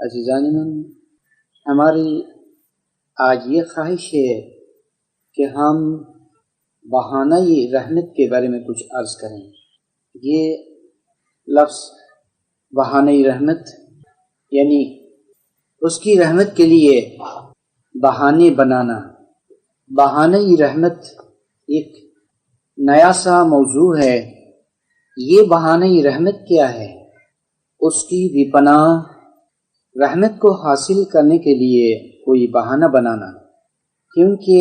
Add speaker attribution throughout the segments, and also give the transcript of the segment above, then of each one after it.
Speaker 1: عزیزان من، ہماری آج یہ خواہش ہے کہ ہم بہانہ رحمت کے بارے میں کچھ عرض کریں۔ یہ لفظ بہانہ رحمت یعنی اس کی رحمت کے لیے بہانے بنانا۔ بہانہ رحمت ایک نیا سا موضوع ہے۔ یہ بہانہ رحمت کیا ہے؟ اس کی بھی پناہ رحمت کو حاصل کرنے کے لیے کوئی بہانہ بنانا، کیونکہ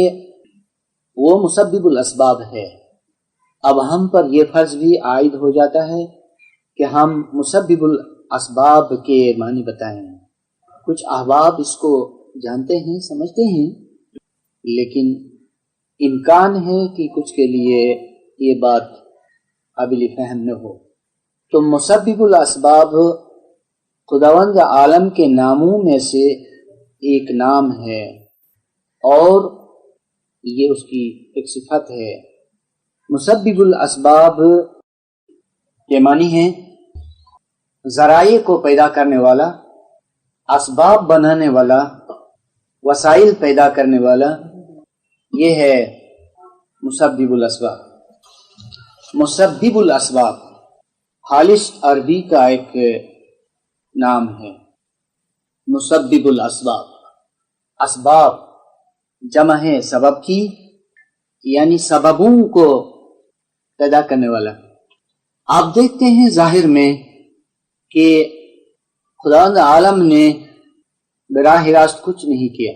Speaker 1: وہ مسبب الاسباب ہے۔ اب ہم پر یہ فرض بھی عائد ہو جاتا ہے کہ ہم مسبب الاسباب کے معنی بتائیں۔ کچھ احباب اس کو جانتے ہیں، سمجھتے ہیں، لیکن امکان ہے کہ کچھ کے لیے یہ بات قابل فہم نہ ہو۔ تو مسبب الاسباب خداوند عالم کے ناموں میں سے ایک نام ہے، اور یہ اس کی ایک صفت ہے۔ مسبب الاسباب کے معنی ہیں ذرائع کو پیدا کرنے والا، اسباب بنانے والا، وسائل پیدا کرنے والا، یہ ہے مسبب الاسباب۔ مسبب الاسباب خالص عربی کا ایک نام ہے۔ مسبب الاسباب، اسباب جمع ہے سبب کی، یعنی سببوں کو پیدا کرنے والا۔ آپ دیکھتے ہیں ظاہر میں کہ خداوند عالم نے براہ راست کچھ نہیں کیا۔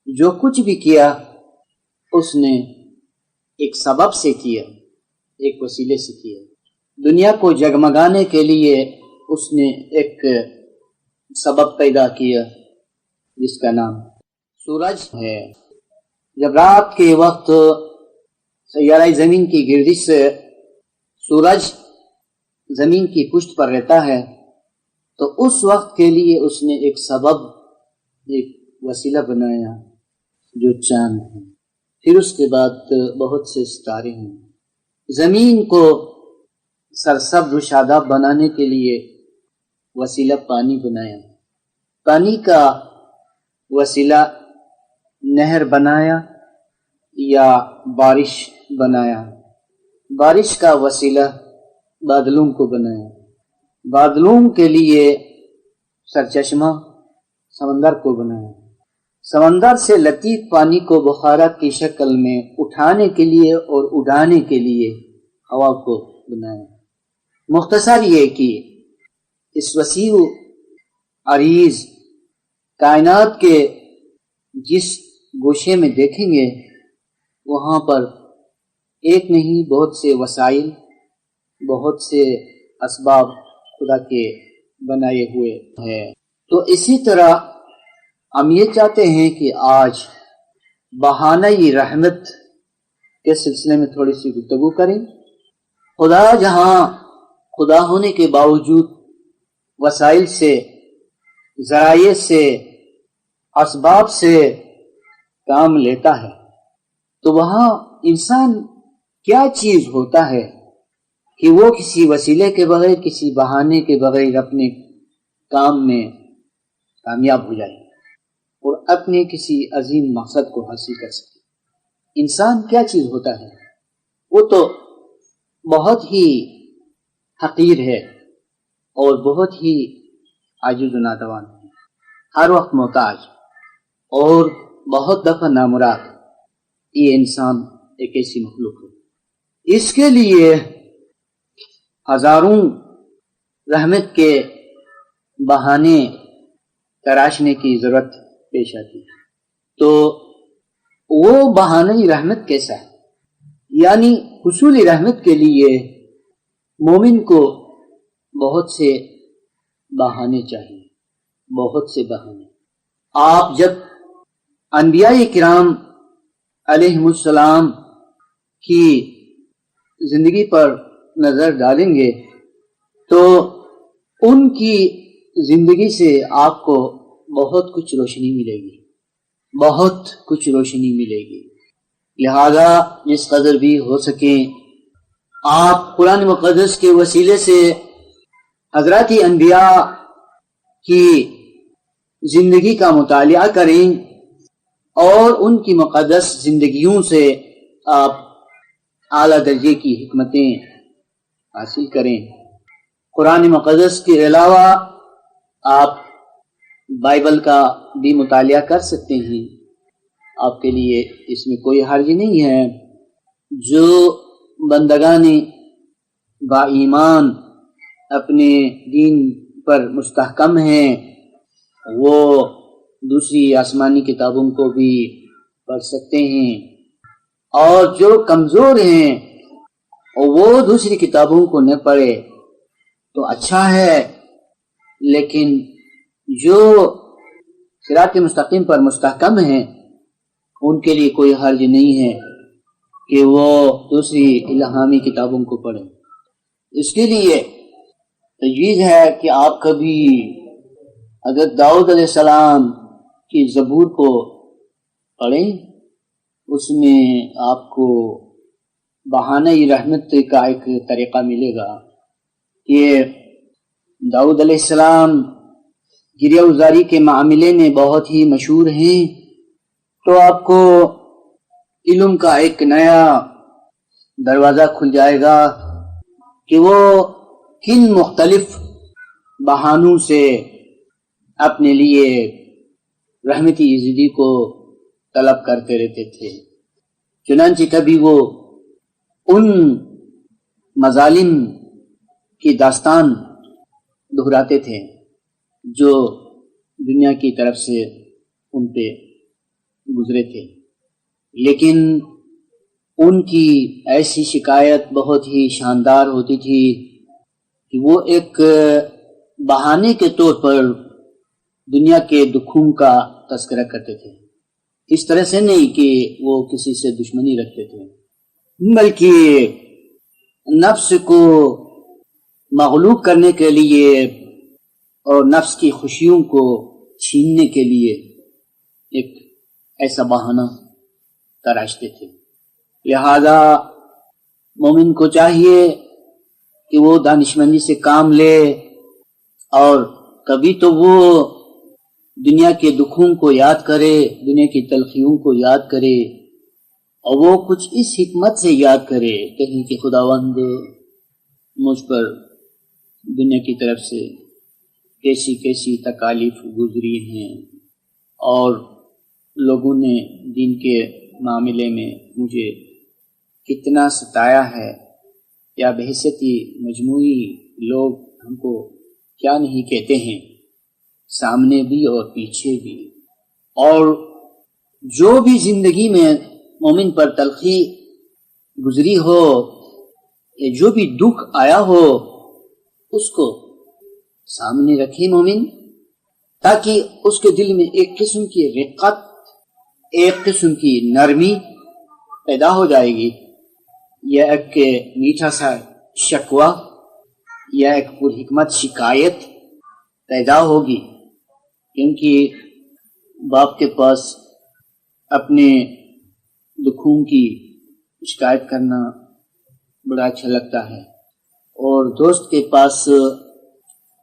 Speaker 1: جو کچھ بھی کیا اس نے ایک سبب سے کیا، ایک وسیلے سے کیا۔ دنیا کو جگمگانے کے لیے اس نے ایک سبب پیدا کیا جس کا نام سورج ہے۔ جب رات کے وقت سیارہ زمین کی گردش سے سورج زمین کی پشت پر رہتا ہے تو اس وقت کے لیے اس نے ایک سبب، ایک وسیلہ بنایا جو چاند ہے۔ پھر اس کے بعد بہت سے ستارے ہیں۔ زمین کو سرسبز و شاداب بنانے کے لیے وسیلہ پانی بنایا، پانی کا وسیلہ نہر بنایا یا بارش بنایا، بارش کا وسیلہ بادلوں کو بنایا، بادلوں کے لیے سرچشمہ سمندر کو بنایا، سمندر سے لطیف پانی کو بخارات کی شکل میں اٹھانے کے لیے اور اڑانے کے لیے ہوا کو بنایا۔ مختصر یہ کہ اس وسیع عریض کائنات کے جس گوشے میں دیکھیں گے وہاں پر ایک نہیں بہت سے وسائل، بہت سے اسباب خدا کے بنائے ہوئے ہیں۔ تو اسی طرح ہم یہ چاہتے ہیں کہ آج بہانہ رحمت کے سلسلے میں تھوڑی سی گفتگو کریں۔ خدا جہاں خدا ہونے کے باوجود وسائل سے، ذرائع سے، اسباب سے کام لیتا ہے، تو وہاں انسان کیا چیز ہوتا ہے کہ وہ کسی وسیلے کے بغیر، کسی بہانے کے بغیر اپنے کام میں کامیاب ہو جائے اور اپنے کسی عظیم مقصد کو حاصل کر سکے۔ انسان کیا چیز ہوتا ہے؟ وہ تو بہت ہی حقیر ہے اور بہت ہی عاجز و ناتوان ہے، ہر وقت محتاج اور بہت دفعہ نامراد۔ یہ انسان ایک ایسی مخلوق ہے، اس کے لیے ہزاروں رحمت کے بہانے تراشنے کی ضرورت پیش آتی ہے۔ تو وہ بہانہ رحمت کیسا ہے؟ یعنی حصول رحمت کے لیے مومن کو بہت سے بہانے چاہیے، بہت سے بہانے۔ آپ جب انبیاء کرام علیہم السلام کی زندگی پر نظر ڈالیں گے تو ان کی زندگی سے آپ کو بہت کچھ روشنی ملے گی، بہت کچھ روشنی ملے گی۔ لہذا جس قدر بھی ہو سکے آپ قرآن مقدس کے وسیلے سے حضرات انبیاء کی زندگی کا مطالعہ کریں اور ان کی مقدس زندگیوں سے آپ اعلیٰ درجے کی حکمتیں حاصل کریں۔ قرآن مقدس کے علاوہ آپ بائبل کا بھی مطالعہ کر سکتے ہیں، آپ کے لیے اس میں کوئی حرج نہیں ہے۔ جو بندگان با ایمان اپنے دین پر مستحکم ہیں وہ دوسری آسمانی کتابوں کو بھی پڑھ سکتے ہیں، اور جو کمزور ہیں وہ دوسری کتابوں کو نہ پڑھے تو اچھا ہے، لیکن جو صراط مستقیم پر مستحکم ہیں ان کے لیے کوئی حرج نہیں ہے کہ وہ دوسری الہامی کتابوں کو پڑھیں۔ اس کے لیے تجویز ہے کہ آپ کبھی حضرت داؤد علیہ السلام کی زبور کو پڑھیں، اس میں آپ کو بہانہ رحمت کا ایک طریقہ ملے گا کہ داؤد علیہ السلام گریہ وزاری کے معاملے میں بہت ہی مشہور ہیں، تو آپ کو علم کا ایک نیا دروازہ کھل جائے گا کہ وہ کن مختلف بہانوں سے اپنے لیے رحمتی عزیزی کو طلب کرتے رہتے تھے۔ چنانچہ کبھی وہ ان مظالم کی داستان دہراتے تھے جو دنیا کی طرف سے ان پہ گزرے تھے، لیکن ان کی ایسی شکایت بہت ہی شاندار ہوتی تھی کہ وہ ایک بہانے کے طور پر دنیا کے دکھوں کا تذکرہ کرتے تھے، اس طرح سے نہیں کہ وہ کسی سے دشمنی رکھتے تھے، بلکہ نفس کو مغلوب کرنے کے لیے اور نفس کی خوشیوں کو چھیننے کے لیے ایک ایسا بہانہ تراشتے تھے۔ لہذا مومن کو چاہیے کہ وہ دانشمندی سے کام لے، اور کبھی تو وہ دنیا کے دکھوں کو یاد کرے، دنیا کی تلخیوں کو یاد کرے، اور وہ کچھ اس حکمت سے یاد کرے کہیں کہ خداوند مجھ پر دنیا کی طرف سے کیسی کیسی تکالیف گزری ہیں، اور لوگوں نے دین کے معاملے میں مجھے کتنا ستایا ہے، یا بحیثیتی مجموعی لوگ ہم کو کیا نہیں کہتے ہیں، سامنے بھی اور پیچھے بھی۔ اور جو بھی زندگی میں مومن پر تلخی گزری ہو یا جو بھی دکھ آیا ہو اس کو سامنے رکھے مومن، تاکہ اس کے دل میں ایک قسم کی رقت، ایک قسم کی نرمی پیدا ہو جائے گی، یا ایک میٹھا سا شکوہ یا ایک پر حکمت شکایت پیدا ہوگی، کیونکہ باپ کے پاس اپنے دکھوں کی شکایت کرنا بڑا اچھا لگتا ہے، اور دوست کے پاس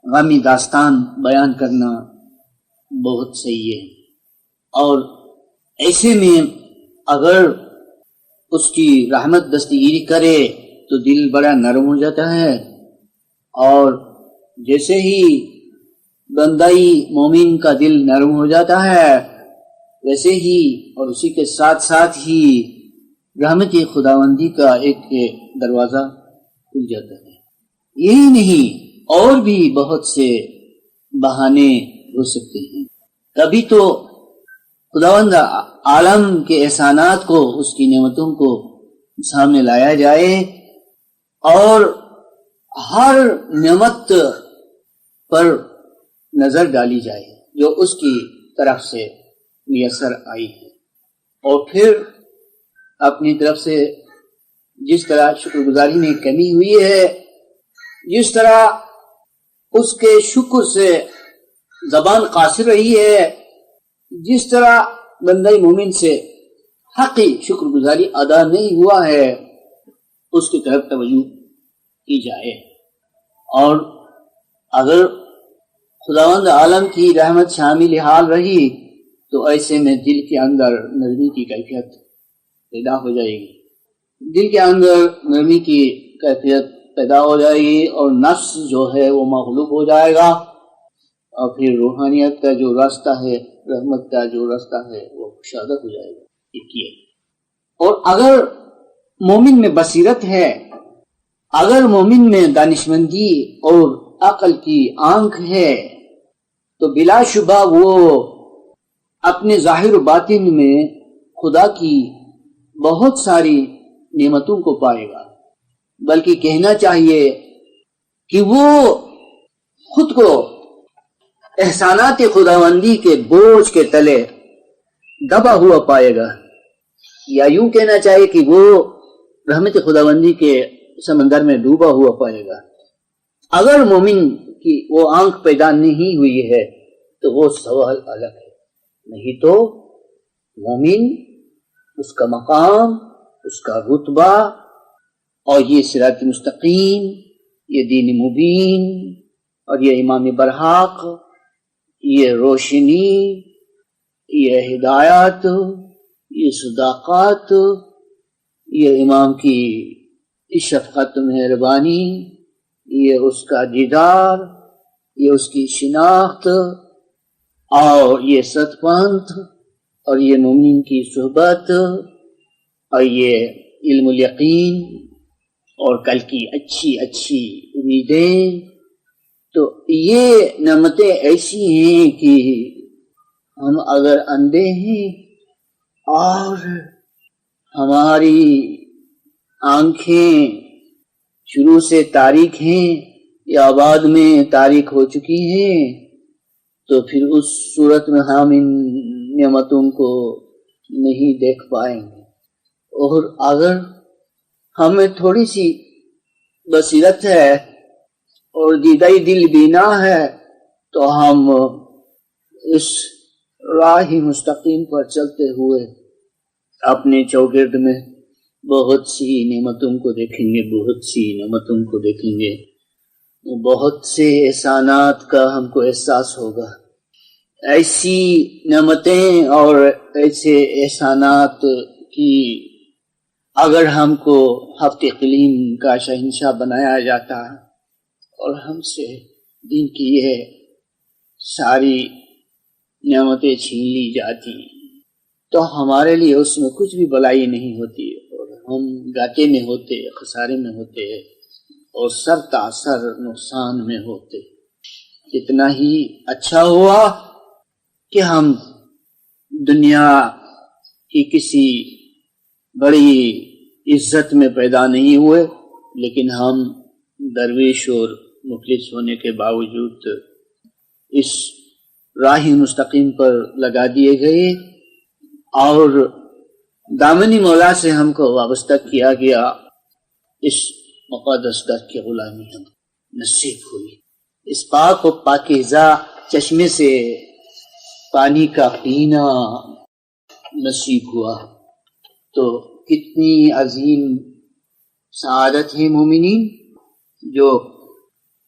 Speaker 1: غمی داستان بیان کرنا بہت صحیح ہے۔ اور ایسے میں اگر اس کی رحمت دستگیری کرے تو دل بڑا نرم ہو جاتا ہے، اور جیسے ہی بندائی مومن کا دل نرم ہو جاتا ہے ویسے ہی اور اسی کے ساتھ ساتھ ہی رحمت خداوندی کا ایک دروازہ کھل جاتا ہے۔ یہی نہیں اور بھی بہت سے بہانے ہو سکتے ہیں۔ کبھی تو خداوند عالم کے احسانات کو، اس کی نعمتوں کو سامنے لایا جائے اور ہر نعمت پر نظر ڈالی جائے جو اس کی طرف سے میسر آئی ہے، اور پھر اپنی طرف سے جس طرح شکر گزاری میں کمی ہوئی ہے، جس طرح اس کے شکر سے زبان قاصر رہی ہے، جس طرح بندہ مومن سے حقی شکر گزاری ادا نہیں ہوا ہے،
Speaker 2: اس کی طرف توجہ کی جائے۔ اور اگر خداوند عالم کی رحمت شامل حال رہی تو ایسے میں دل کے اندر نرمی کی کیفیت پیدا ہو جائے گی، دل کے اندر نرمی کی کیفیت پیدا ہو جائے گی، اور نفس جو ہے وہ مغلوب ہو جائے گا، اور پھر روحانیت کا جو راستہ ہے، رحمت کا جو راستہ ہے، وہ کشادہ ہو جائے گا۔ اور اگر مومن میں بصیرت ہے، اگر مومن میں دانشمندی اور عقل کی آنکھ ہے، تو بلا شبہ وہ اپنے ظاہر و باطن میں خدا کی بہت ساری نعمتوں کو پائے گا، بلکہ کہنا چاہیے کہ وہ خود کو احسانات خداوندی کے بوجھ کے تلے دبا ہوا پائے گا، یا یوں کہنا چاہیے کہ وہ رحمت خداوندی کے سمندر میں ڈوبا ہوا پائے گا۔ اگر مومن کی وہ آنکھ پیدا نہیں ہوئی ہے تو وہ سوال الگ ہے، نہیں تو مومن، اس کا مقام، اس کا رتبہ، اور یہ صراط مستقیم، یہ دین مبین، اور یہ امام برحق، یہ روشنی، یہ ہدایت، یہ صداقت، یہ امام کی شفقت مہربانی، یہ اس کا دیدار، یہ اس کی شناخت، اور یہ ستپنتھ، اور یہ مومن کی صحبت، اور یہ علم الیقین، اور کل کی اچھی اچھی امیدیں، تو یہ نعمتیں ایسی ہیں کہ ہم اگر اندھے ہیں اور ہماری آنکھیں شروع سے تاریک ہیں یا بعد میں تاریک ہو چکی ہیں، تو پھر اس صورت میں ہم ان نعمتوں کو نہیں دیکھ پائیں گے۔ اور اگر ہمیں تھوڑی سی بصیرت ہے اور دیدہ دل بینا ہے تو ہم اس راہ مستقیم پر چلتے ہوئے اپنے چوگرد میں بہت سی نعمتوں کو دیکھیں گے، بہت سی نعمتوں کو دیکھیں گے، بہت سے احسانات کا ہم کو احساس ہوگا۔ ایسی نعمتیں اور ایسے احسانات کی اگر ہم کو ہفت اقلیم کا شہنشاہ بنایا جاتا اور ہم سے دین کی یہ ساری نعمتیں چھین لی جاتی تو ہمارے لیے اس میں کچھ بھی بلائی نہیں ہوتی، اور ہم گھاٹے میں ہوتے، خسارے میں ہوتے، اور سر تاثر نقصان میں ہوتے۔ اتنا ہی اچھا ہوا کہ ہم دنیا کی کسی بڑی عزت میں پیدا نہیں ہوئے، لیکن ہم درویش اور مخلص ہونے کے باوجود اس راہ مستقیم پر لگا دیے گئے، اور دامنی مولا سے ہم کو وابستہ کیا گیا۔ اس مقدس در کی غلامی ہم نصیب ہوئی، اس پاک و پاکیزہ چشمے سے پانی کا پینا نصیب ہوا۔ تو کتنی عظیم سعادت ہے مومنین جو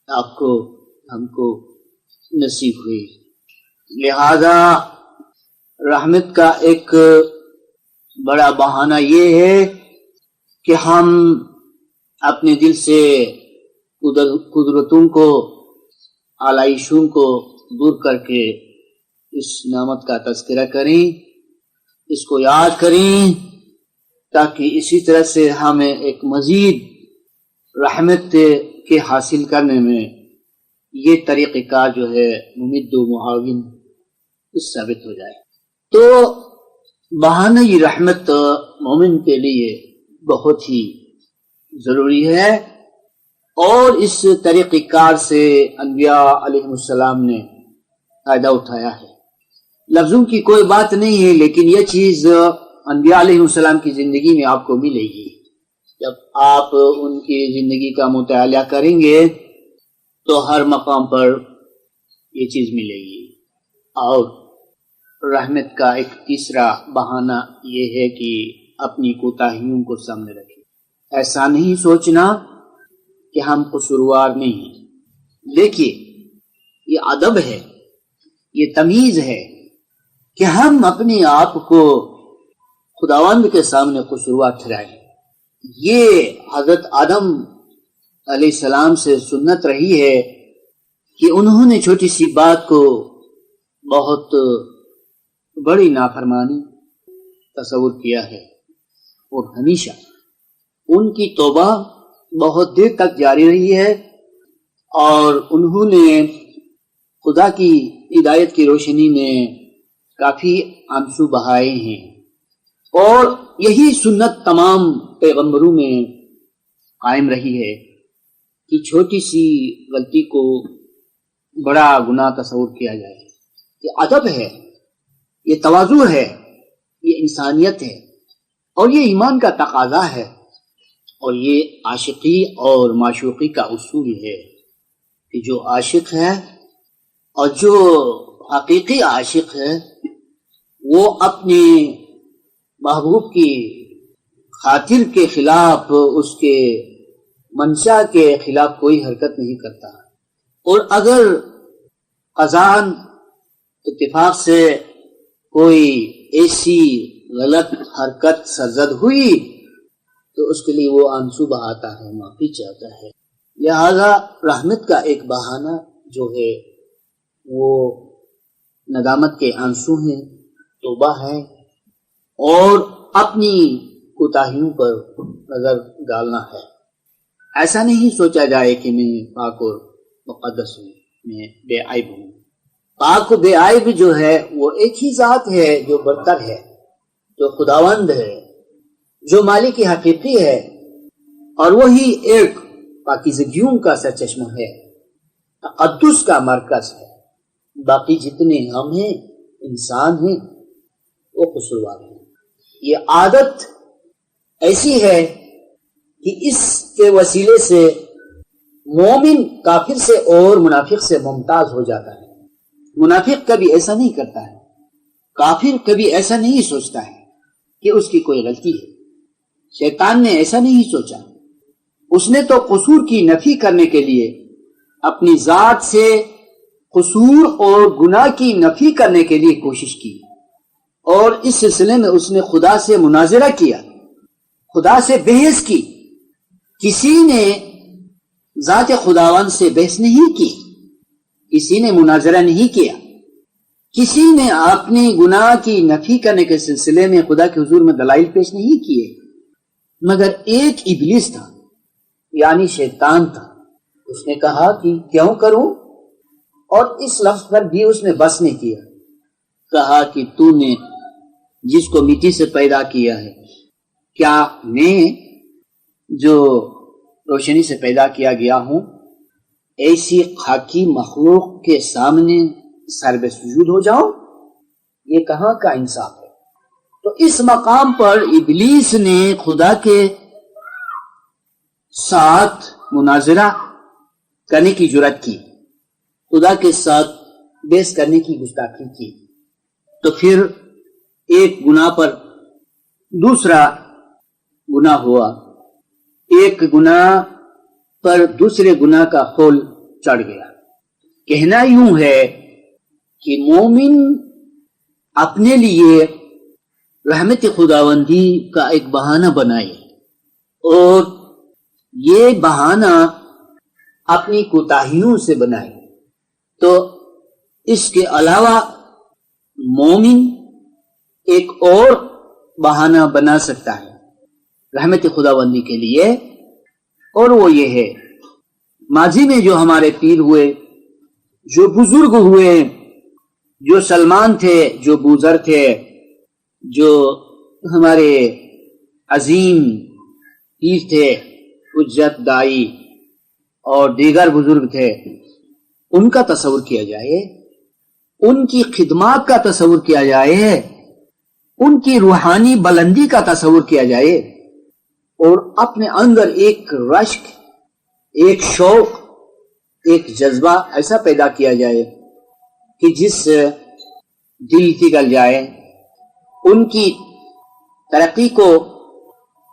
Speaker 2: آپ کو ہم کو نصیب ہوئی۔ لہذا رحمت کا ایک بڑا بہانہ یہ ہے کہ ہم اپنے دل سے قدرتوں کو، آلائشوں کو دور کر کے اس نعمت کا تذکرہ کریں، اس کو یاد کریں، تاکہ اسی طرح سے ہمیں ایک مزید رحمت کے حاصل کرنے میں یہ طریقہ کار جو ہے ممد و معاون ثابت ہو جائے۔ تو بہانہ یہ رحمت مومن کے لیے بہت ہی ضروری ہے، اور اس طریقہ کار سے انبیاء علیہ السلام نے فائدہ اٹھایا ہے۔ لفظوں کی کوئی بات نہیں ہے، لیکن یہ چیز انبیاء علیہ السلام کی زندگی میں آپ کو ملے گی۔ جب آپ ان کی زندگی کا مطالعہ کریں گے تو ہر مقام پر یہ چیز ملے گی۔ اور رحمت کا ایک تیسرا بہانہ یہ ہے کہ اپنی کوتاہیوں کو سامنے رکھیں۔ ایسا نہیں سوچنا کہ ہم قصوروار نہیں ہیں۔ دیکھیے یہ ادب ہے، یہ تمیز ہے کہ ہم اپنے آپ کو خداوند کے سامنے قصوروار ٹھہرائیں۔ یہ حضرت آدم علیہ السلام سے سنت رہی ہے کہ انہوں نے چھوٹی سی بات کو بہت بڑی نافرمانی تصور کیا ہے، اور ہمیشہ ان کی توبہ بہت دیر تک جاری رہی ہے، اور انہوں نے خدا کی ہدایت کی روشنی میں کافی آنسو بہائے ہیں، اور یہی سنت تمام پیغمبروں میں قائم رہی ہے کہ چھوٹی سی غلطی کو بڑا گناہ تصور کیا جائے۔ یہ ادب ہے، یہ تواضع ہے، یہ انسانیت ہے، اور یہ ایمان کا تقاضا ہے، اور یہ عاشقی اور معشوقی کا اصول ہے کہ جو عاشق ہے اور جو حقیقی عاشق ہے وہ اپنے محبوب کی خاطر کے خلاف، اس کے منشا کے خلاف کوئی حرکت نہیں کرتا، اور اگر قضاً اتفاق سے کوئی ایسی غلط حرکت سرزد ہوئی تو اس کے لیے وہ آنسو بہاتا ہے، معافی چاہتا ہے۔ لہذا رحمت کا ایک بہانہ جو ہے وہ ندامت کے آنسو ہیں، توبہ ہے، اور اپنی کوتاہیوں پر نظر ڈالنا ہے۔ ایسا نہیں سوچا جائے کہ میں پاک اور مقدس ہوں، میں بے عیب ہوں۔ پاک و بے عیب جو ہے وہ ایک ہی ذات ہے جو برتر ہے، جو خداوند ہے، جو مالک حقیقی ہے، اور وہی ایک پاکیزگیوں کا سرچشمہ ہے، تقدس کا مرکز ہے۔ باقی جتنے ہم ہیں، انسان ہیں، وہ قصوروار ہیں۔ یہ عادت ایسی ہے کہ اس کے وسیلے سے مومن کافر سے اور منافق سے ممتاز ہو جاتا ہے۔ منافق کبھی ایسا نہیں کرتا ہے، کافر کبھی ایسا نہیں سوچتا ہے کہ اس کی کوئی غلطی ہے۔ شیطان نے ایسا نہیں سوچا، اس نے تو قصور کی نفی کرنے کے لیے اپنی ذات سے قصور اور گناہ کی نفی کرنے کے لیے کوشش کی، اور اس سلسلے میں اس نے خدا سے مناظرہ کیا، خدا سے بحث کی۔ کسی نے ذات خداوند سے بحث نہیں کی، کسی نے مناظرہ نہیں کیا، کسی نے اپنی گناہ کی نفی کرنے کے سلسلے میں خدا کے حضور میں دلائل پیش نہیں کیے، مگر ایک ابلیس تھا، یعنی شیطان تھا۔ اس نے کہا کہ کیوں کروں، اور اس لفظ پر بھی اس نے بس نہیں کیا، کہا کہ تو نے جس کو مٹی سے پیدا کیا ہے، کیا میں جو روشنی سے پیدا کیا گیا ہوں ایسی خاکی مخلوق کے سامنے سر بے سجود ہو جاؤں؟ یہ کہاں کا انصاف ہے؟ تو اس مقام پر ابلیس نے خدا کے ساتھ مناظرہ کرنے کی جرات کی، خدا کے ساتھ بحث کرنے کی گستاخی کی۔ تو پھر ایک گناہ پر دوسرا گناہ ہوا، ایک گناہ پر دوسرے گناہ کا خول چڑھ گیا۔ کہنا یوں ہے کہ مومن اپنے لیے رحمت خداوندی کا ایک بہانہ بنائے، اور یہ بہانہ اپنی کوتاہیوں سے بنائے، تو اس کے علاوہ مومن ایک اور بہانہ بنا سکتا ہے رحمت خداوندی کے لیے، اور وہ یہ ہے ماضی میں جو ہمارے پیر ہوئے، جو بزرگ ہوئے، جو سلمان تھے، جو بوذر تھے، جو ہمارے عظیم پیر تھے، حجت دائی اور دیگر بزرگ تھے، ان کا تصور کیا جائے، ان کی خدمات کا تصور کیا جائے، ان کی روحانی بلندی کا تصور کیا جائے، اور اپنے اندر ایک رشک، ایک شوق، ایک جذبہ ایسا پیدا کیا جائے کہ جس سے دل پگھل جائے، ان کی ترقی کو،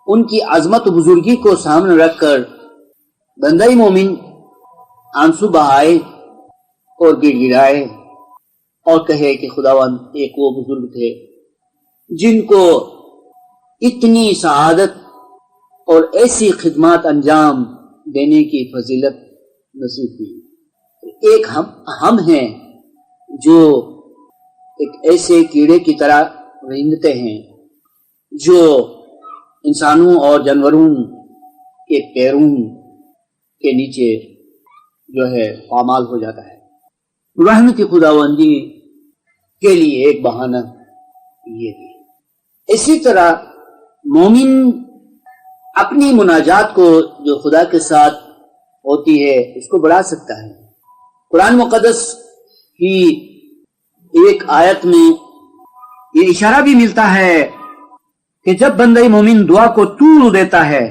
Speaker 2: ان کی عظمت و بزرگی کو سامنے رکھ کر بندہ مومن آنسو بہائے اور گڑ گڑائے اور کہے کہ خداوند ایک وہ بزرگ تھے جن کو اتنی سعادت اور ایسی خدمات انجام دینے کی فضیلت نصیب ہوئی۔ ایک ہم ہیں جو ایک ایسے کیڑے کی طرح رینگتے ہیں جو انسانوں اور جانوروں کے پیروں کے نیچے جو ہے پامال ہو جاتا ہے۔ رحمت خداوندی کے لیے ایک بہانہ یہ بھی۔ اسی طرح مومن اپنی مناجات کو جو خدا کے ساتھ ہوتی ہے اس کو بڑھا سکتا ہے۔ قرآن مقدس کی ایک آیت میں یہ اشارہ بھی ملتا ہے کہ جب بندہ مومن دعا کو طول دیتا ہے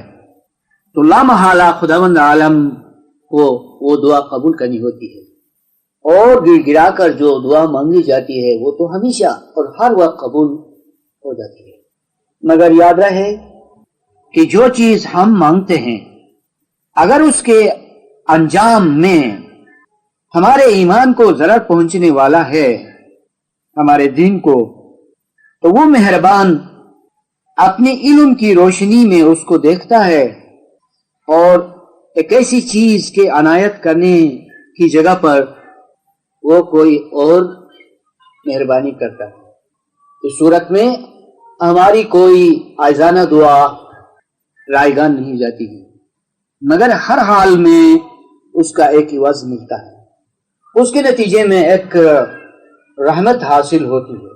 Speaker 2: تو لامحالہ خداوند عالم کو وہ دعا قبول کرنی ہوتی ہے، اور گڑ گڑا کر جو دعا مانگی جاتی ہے وہ تو ہمیشہ اور ہر وقت قبول ہو جاتی ہے۔ مگر یاد رہے کہ جو چیز ہم مانگتے ہیں اگر اس کے انجام میں ہمارے ایمان کو ضرر پہنچنے والا ہے، ہمارے دین کو، تو وہ مہربان اپنے علم کی روشنی میں اس کو دیکھتا ہے اور ایک ایسی چیز کے عنایت کرنے کی جگہ پر وہ کوئی اور مہربانی کرتا ہے۔ اس صورت میں ہماری کوئی عاجزانہ دعا رائگان نہیں جاتی ہے، مگر ہر حال میں اس کا ایک عوض ملتا ہے، اس کے نتیجے میں ایک رحمت حاصل ہوتی ہے۔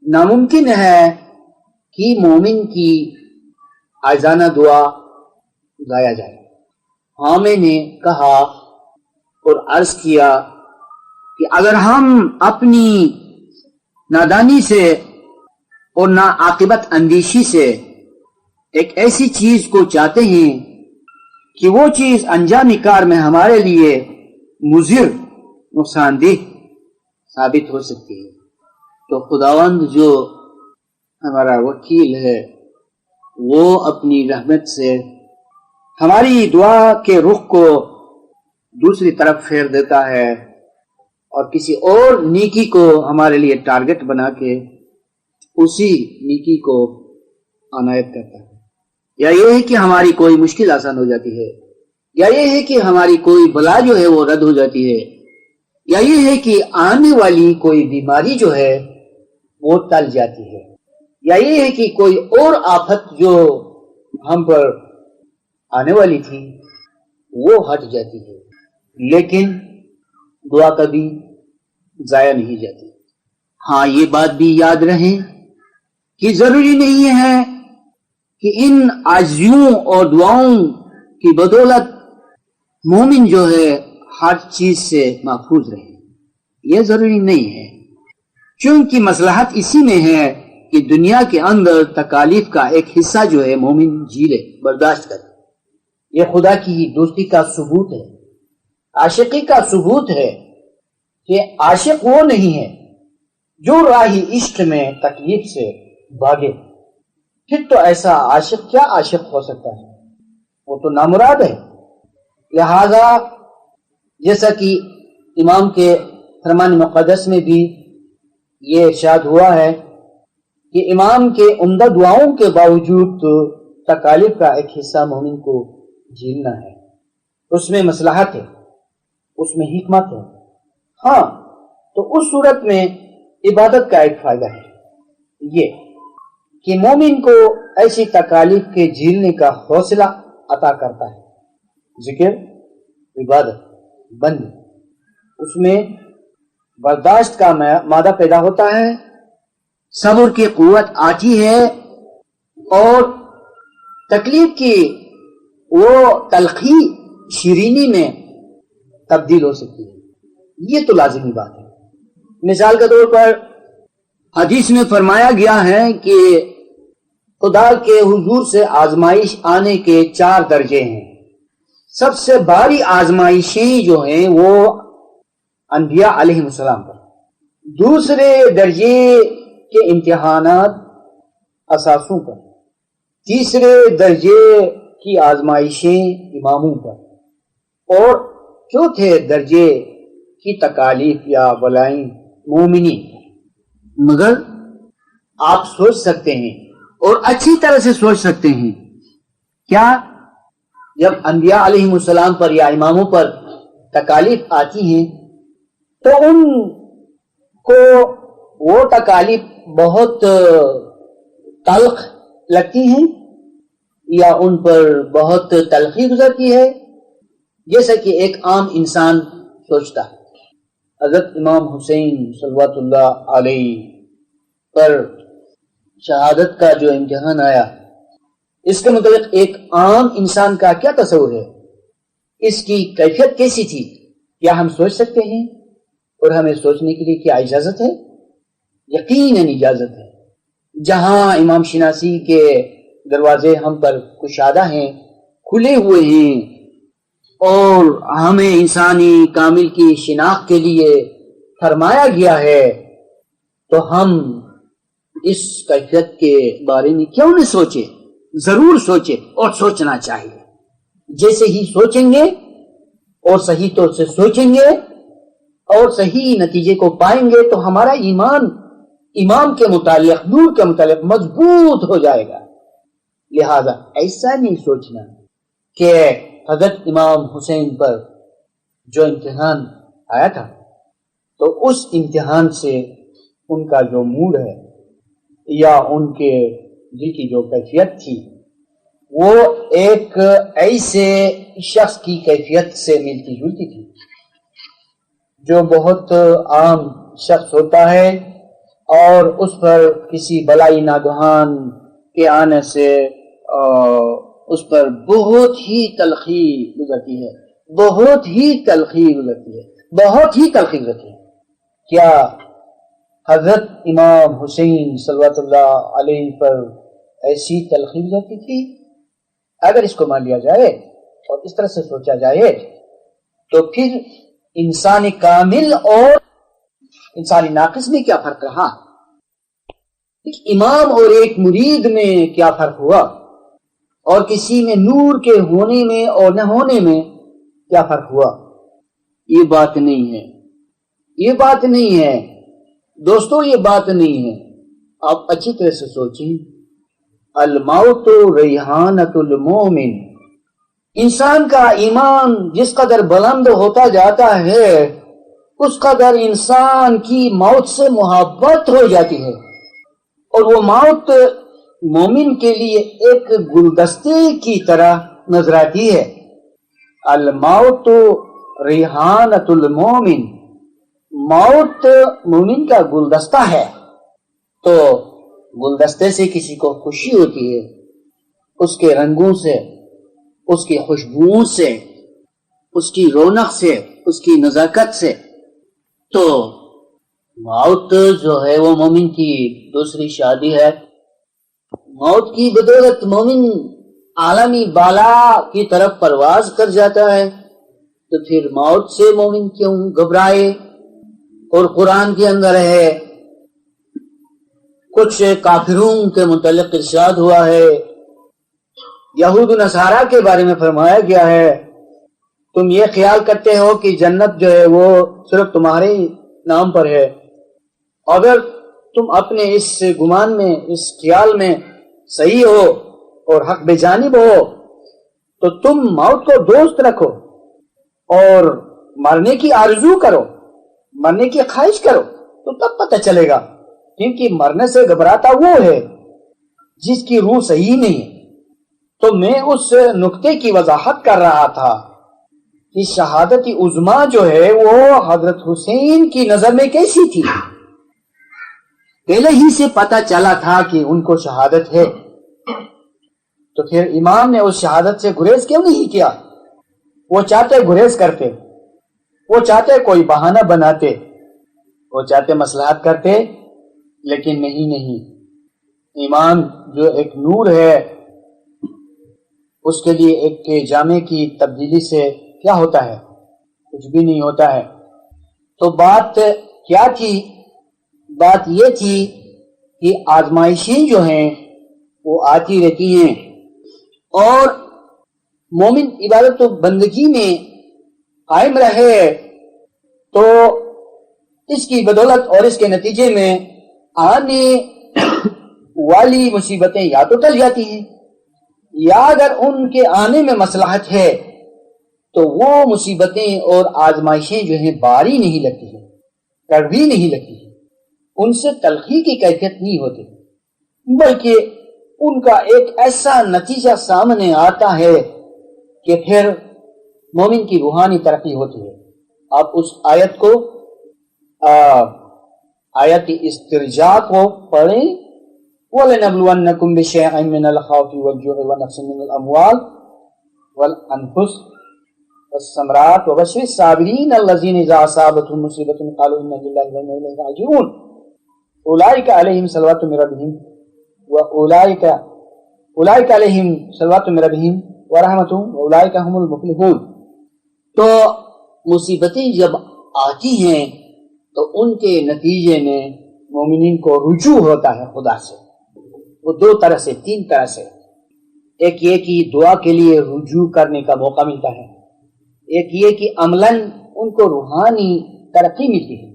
Speaker 2: ناممکن ہے کہ مومن کی عاجزانہ دعا ضائع جائے۔ حامد نے کہا اور عرض کیا کہ اگر ہم اپنی نادانی سے اور ناعاقبت اندیشی سے ایک ایسی چیز کو چاہتے ہیں کہ وہ چیز انجام کار میں ہمارے لیے مضر نقصان دہ ثابت ہو سکتی ہے، تو خداوند جو ہمارا وکیل ہے وہ اپنی رحمت سے ہماری دعا کے رخ کو دوسری طرف پھیر دیتا ہے اور کسی اور نیکی کو ہمارے لیے ٹارگٹ بنا کے اسی نیکی کو عنایت کرتا ہے۔ یا یہ ہے کہ ہماری کوئی مشکل آسان ہو جاتی ہے، یا یہ ہے کہ ہماری کوئی بلا جو ہے وہ رد ہو جاتی ہے، یا یہ ہے کہ آنے والی کوئی بیماری جو ہے وہ ٹل جاتی ہے، یا یہ ہے کہ کوئی اور آفت جو ہم پر آنے والی تھی وہ ہٹ جاتی ہے۔ لیکن دعا کبھی ضائع نہیں جاتی۔ ہاں یہ بات بھی یاد رہے کہ ضروری نہیں ہے کہ ان عاجزیوں اور دعاؤں کی بدولت مومن جو ہے ہر چیز سے محفوظ رہے، یہ ضروری نہیں ہے، چونکہ مصلحت اسی میں ہے کہ دنیا کے اندر تکالیف کا ایک حصہ جو ہے مومن جیلے، برداشت کرے۔ یہ خدا کی دوستی کا ثبوت ہے، عاشقی کا ثبوت ہے کہ عاشق وہ نہیں ہے جو راہ عشق میں تکلیف سے بھاگے، پھر تو ایسا عاشق کیا عاشق ہو سکتا ہے، وہ تو نامراد ہے۔ لہذا جیسا کہ امام کے فرمان مقدس میں بھی یہ ارشاد ہوا ہے کہ امام کے عمدہ دعاؤں کے باوجود تکالیف کا ایک حصہ مومن کو جھیلنا ہے، اس میں مصلحت ہے، اس میں حکمت ہے۔ ہاں تو اس صورت میں عبادت کا ایک فائدہ ہے یہ کہ مومن کو ایسی تکالیف کے جھیلنے کا حوصلہ عطا کرتا ہے۔ ذکر، عبادت، بندی، اس میں برداشت کا مادہ پیدا ہوتا ہے، صبر کی قوت آتی ہے، اور تکلیف کی وہ تلخی شیرینی میں تبدیل ہو سکتی ہے۔ یہ تو لازمی بات ہے۔ مثال کے طور پر حدیث میں فرمایا گیا ہے کہ خدا کے حضور سے آزمائش آنے کے 4 درجے ہیں۔ سب سے باری آزمائشیں جو ہیں وہ انبیاء علیہ السلام پر، دوسرے درجے کے امتحانات اساسوں پر،
Speaker 1: تیسرے درجے کی آزمائشیں اماموں پر، اور چوتھے درجے کی تکالیف یا بلائیں مومنین پر۔
Speaker 2: مگر
Speaker 1: آپ سوچ سکتے ہیں
Speaker 2: اور اچھی طرح سے سوچ سکتے ہیں کیا
Speaker 1: جب انبیاء علیہ السلام پر یا اماموں پر تکالیف آتی ہیں تو ان کو وہ تکالیف بہت تلخ لگتی ہیں یا ان پر بہت تلخی گزرتی ہے، جیسا کہ ایک عام انسان سوچتا ہے۔ حضرت امام حسین صلوات اللہ علیہ پر
Speaker 2: شہادت کا جو امتحان آیا،
Speaker 1: اس کے متعلق ایک عام انسان کا کیا تصور ہے؟ اس کی کیفیت کیسی تھی؟ کیا ہم سوچ سکتے ہیں؟ اور ہمیں سوچنے کے لیے کیا اجازت ہے؟ یقیناً اجازت ہے۔ جہاں امام شناسی کے دروازے ہم پر کشادہ ہیں، کھلے ہوئے ہیں،
Speaker 2: اور ہمیں انسانی
Speaker 1: کامل کی شناخت کے لیے فرمایا گیا ہے، تو ہم اس کیفیت کے بارے میں کیوں نہ سوچے؟ ضرور سوچے، اور سوچنا چاہیے۔ جیسے ہی سوچیں گے اور صحیح طور سے سوچیں گے اور صحیح نتیجے کو پائیں گے تو ہمارا ایمان امام کے متعلق، نور کے متعلق مضبوط ہو جائے گا۔ لہذا ایسا نہیں سوچنا کہ حضرت امام حسین پر جو امتحان آیا تھا تو اس امتحان سے ان کا جو موڈ ہے یا ان کے دل کی جو کیفیت تھی وہ ایک ایسے شخص کی کیفیت سے ملتی جلتی تھی جو بہت عام شخص ہوتا ہے اور اس پر کسی بلائی ناگہان کے آنے سے اس پر بہت ہی تلخی گزرتی ہے، بہت ہی تلخی گزرتی ہے، بہت ہی تلخی گزرتی ہے۔ کیا حضرت امام حسین صلوات اللہ علیہ پر ایسی تلخی گزرتی تھی؟ اگر اس کو مان لیا جائے اور اس طرح سے سوچا جائے تو پھر انسان کامل اور انسانی ناقص میں کیا فرق رہا؟ ایک امام اور ایک مرید میں کیا فرق ہوا؟ اور کسی میں نور کے ہونے میں اور نہ ہونے میں کیا فرق ہوا؟
Speaker 2: یہ بات نہیں ہے،
Speaker 1: یہ بات نہیں ہے دوستو، یہ بات نہیں ہے۔ آپ اچھی طرح سے سوچیں۔ الموت ریحانۃ المومن، انسان کا ایمان جس قدر بلند ہوتا جاتا ہے اس قدر انسان کی موت سے محبت ہو جاتی ہے، اور وہ موت مومن کے لیے ایک گلدستے کی طرح نظر آتی ہے۔ الموت ریحانۃ المومن، موت مومن کا گلدستہ ہے۔ تو گلدستے سے کسی کو خوشی ہوتی ہے، اس کے رنگوں سے، اس کی خوشبوؤں سے، اس کی رونق سے، اس کی نزاکت سے۔ تو موت جو ہے وہ مومن کی دوسری شادی ہے۔ موت کی بدولت مومن عالمی بالا کی طرف پرواز کر جاتا ہے، تو پھر موت سے مومن کیوں گھبرائے؟ اور قرآن کے اندر ہے، کچھ کافروں کے متعلق ارشاد ہوا ہے، یہود و نصارہ کے بارے میں فرمایا گیا ہے، تم یہ خیال کرتے ہو کہ جنت جو ہے وہ صرف تمہارے نام پر ہے، اگر تم اپنے اس گمان میں، اس خیال میں صحیح ہو اور حق بے جانب ہو تو تم موت کو دوست رکھو اور مرنے کی آرزو کرو، مرنے کی خواہش کرو، تو تب پتہ چلے گا، کیونکہ مرنے سے گھبراتا وہ ہے جس کی روح صحیح نہیں ہے۔ تو میں اس نقطے کی وضاحت کر رہا تھا کہ شہادت عظمیٰ جو ہے وہ حضرت حسین کی نظر میں کیسی تھی۔ پہلے ہی سے پتہ چلا تھا کہ ان کو شہادت ہے، تو پھر امام نے اس شہادت سے گریز کیوں نہیں کیا؟ وہ چاہتے گریز کرتے، وہ چاہتے کوئی بہانہ بناتے، وہ چاہتے مصلحت کرتے، لیکن نہیں، ایمان جو ایک نور ہے اس کے لیے ایک جامع کی تبدیلی سے کیا ہوتا ہے؟ کچھ بھی نہیں ہوتا ہے۔ تو بات کیا تھی؟ بات یہ تھی کہ آزمائشیں جو ہیں
Speaker 2: وہ آتی رہتی ہیں، اور مومن عبادت و بندگی میں قائم رہے تو اس کی بدولت اور اس کے نتیجے میں آنے والی مصیبتیں یا تو ٹل جاتی ہیں، یا اگر ان کے آنے میں مصلحت ہے تو وہ مصیبتیں اور آزمائشیں جو ہیں باری نہیں لگتی ہیں، کڑوی نہیں لگتی ہیں، ان سے تلخی کی کیفیت نہیں ہوتی، بلکہ ان کا ایک ایسا نتیجہ سامنے آتا ہے کہ پھر مومن کی روحانی ترقی ہوتی ہے۔ آپ اس آیت کو آیت استرجاع کو پڑھیں، وَلَنَبْلُوَنَّكُمْ بِشَيْءٍ مِّنَ الْخَوْفِ وَالْجُوعِ وَنَقْصٍ مِّنَ الْأَمْوَالِ وَالْأَنفُسِ وَالثَّمَرَاتِ وَبَشِّرِ الصَّابِرِينَ الَّذِينَ إِذَا أَصَابَتْهُمْ مُصِيبَةٌ قَالُوا إِنَّا لِلَّهِ وَإِنَّا إِلَيْهِ رَاجِعُونَ أُولَٰئِكَ عَلَيْهِمْ صَلَوَاتٌ مِّن رَّبِّهِمْ أولئك عليهم صلوات من ربهم ورحمة وأولئك هم المفلحون۔ تو مصیبتیں جب آتی ہیں تو ان کے نتیجے میں مومنین کو رجوع ہوتا ہے خدا سے، وہ دو طرح سے، تین طرح سے۔ ایک یہ کہ دعا کے لیے رجوع کرنے کا موقع ملتا ہے، ایک یہ کہ عملاً ان کو روحانی ترقی ملتی ہے،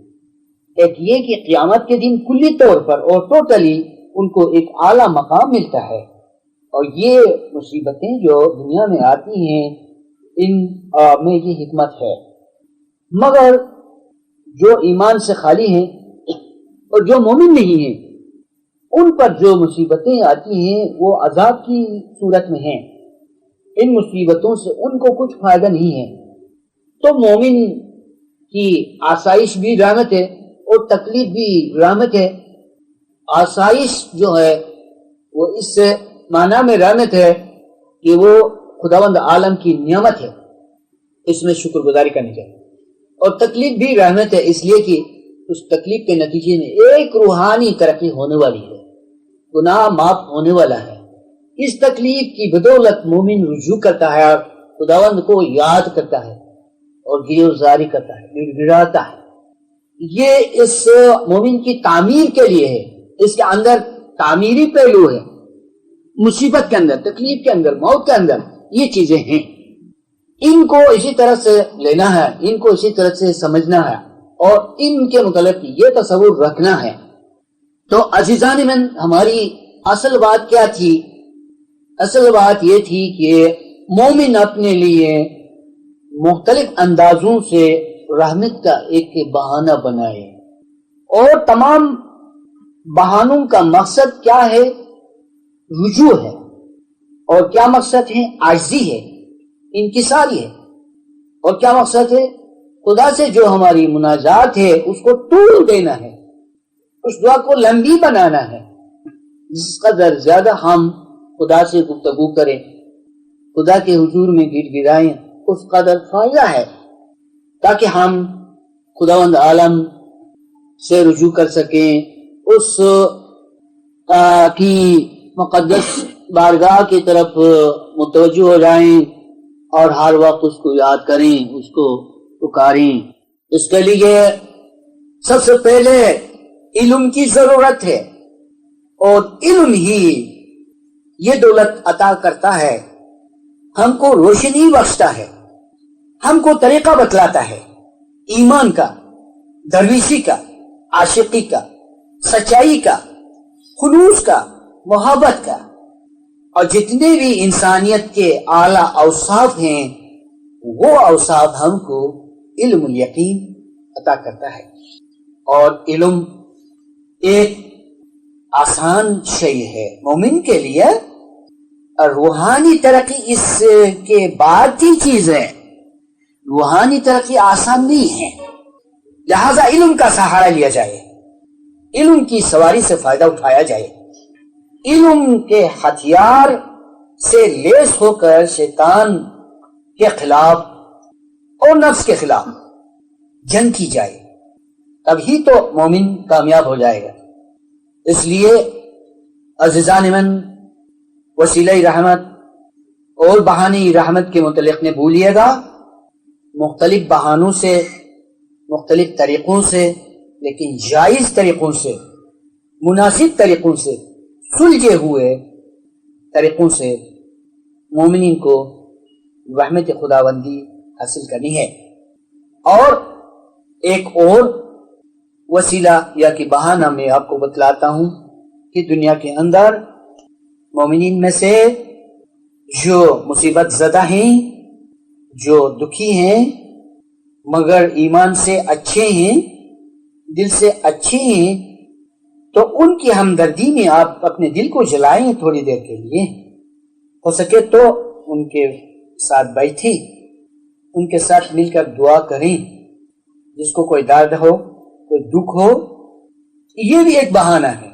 Speaker 2: ایک یہ کہ قیامت کے دن کلی طور پر اور ٹوٹلی ان کو ایک اعلیٰ مقام ملتا ہے۔ اور یہ مصیبتیں جو دنیا میں آتی ہیں ان میں یہ حکمت ہے، مگر جو ایمان سے خالی ہیں اور جو مومن نہیں ہیں ان پر جو مصیبتیں آتی ہیں وہ عذاب کی صورت میں ہیں، ان مصیبتوں سے ان کو کچھ فائدہ نہیں ہے۔ تو مومن کی آسائش بھی رحمت ہے اور تکلیف بھی رحمت ہے۔ آسائش جو ہے وہ اس سے معنی میں رحمت ہے کہ وہ خداوند عالم کی نعمت ہے، اس میں شکر گزاری کرنی چاہیے، اور تکلیف بھی رحمت ہے اس لیے کہ اس تکلیف کے نتیجے میں ایک روحانی ترقی ہونے والی ہے، گناہ معاف ہونے والا ہے۔ اس تکلیف کی بدولت مومن رجوع کرتا ہے اور خداوند کو یاد کرتا ہے اور گریزاری کرتا ہے، گڑ گڑاتا ہے۔ یہ اس مومن کی تعمیر کے لیے ہے، اس کے اندر تعمیری پہلو ہے، مصیبت کے اندر، تکلیف کے اندر، موت کے اندر یہ چیزیں ہیں، ان کو اسی طرح سے لینا ہے، ان کو اسی طرح سے سمجھنا ہے اور ان کے متعلق یہ تصور رکھنا ہے۔ تو عزیزان من، ہماری اصل بات کیا تھی؟ اصل بات یہ تھی کہ مومن اپنے لیے مختلف اندازوں سے رحمت کا ایک بہانہ بنائے، اور تمام بہانوں کا مقصد کیا ہے؟ رجوع ہے، اور کیا مقصد ہے؟ عاجزی ہے، انکساری ہے، اور کیا مقصد ہے؟ خدا سے جو ہماری مناجات ہے اس کو طول دینا ہے، اس دعا کو لمبی بنانا ہے۔ جس قدر زیادہ ہم خدا سے گفتگو کریں، خدا کے حضور میں گڑ گڑائیں، اس قدر فائدہ ہے، تاکہ ہم خداوند عالم سے رجوع کر سکیں، اس کی مقدس بارگاہ کی طرف متوجہ ہو جائیں اور ہر وقت اس کو یاد کریں، اس کو پکاریں۔ اس کے لیے سب سے پہلے علم کی ضرورت ہے، اور علم ہی یہ دولت عطا کرتا ہے، ہم کو روشنی بخشتا ہے، ہم کو طریقہ بتلاتا ہے ایمان کا، درویشی کا، عاشقی کا، سچائی کا، خلوص کا، محبت کا، اور جتنے بھی انسانیت کے اعلیٰ اوصاف ہیں وہ اوصاف ہم کو علم الیقین عطا کرتا ہے۔ اور علم ایک آسان شے ہے مومن کے لیے، روحانی ترقی اس کے بعد کی چیز ہے، روحانی ترقی آسان نہیں ہے، لہذا علم کا سہارا لیا جائے، علم کی سواری سے فائدہ اٹھایا جائے، علم کے ہتھیار سے لیس ہو کر شیطان کے خلاف اور نفس کے خلاف جنگ کی جائے، تبھی تو مومن کامیاب ہو جائے گا۔ اس لیے عزیزان من، وسیلہ رحمت اور بہانے رحمت کے متعلق نہ بھولیے گا، مختلف بہانوں سے، مختلف طریقوں سے، لیکن جائز طریقوں سے، مناسب طریقوں سے سلجھے ہوئے
Speaker 1: طریقوں سے مومنین کو رحمت خداوندی حاصل کرنی ہے۔ اور ایک اور وسیلہ یا کہ بہانہ میں آپ کو بتلاتا ہوں کہ دنیا کے اندر مومنین میں سے جو مصیبت زدہ ہیں، جو دکھی ہیں مگر ایمان سے اچھے ہیں، دل سے اچھے ہیں، تو ان کی ہمدردی میں آپ اپنے دل کو جلائیں تھوڑی دیر کے لیے، ہو سکے تو ان کے ساتھ بیٹھیں، ان کے ساتھ مل کر دعا کریں، جس کو کوئی درد ہو، کوئی دکھ ہو، یہ بھی ایک بہانہ ہے۔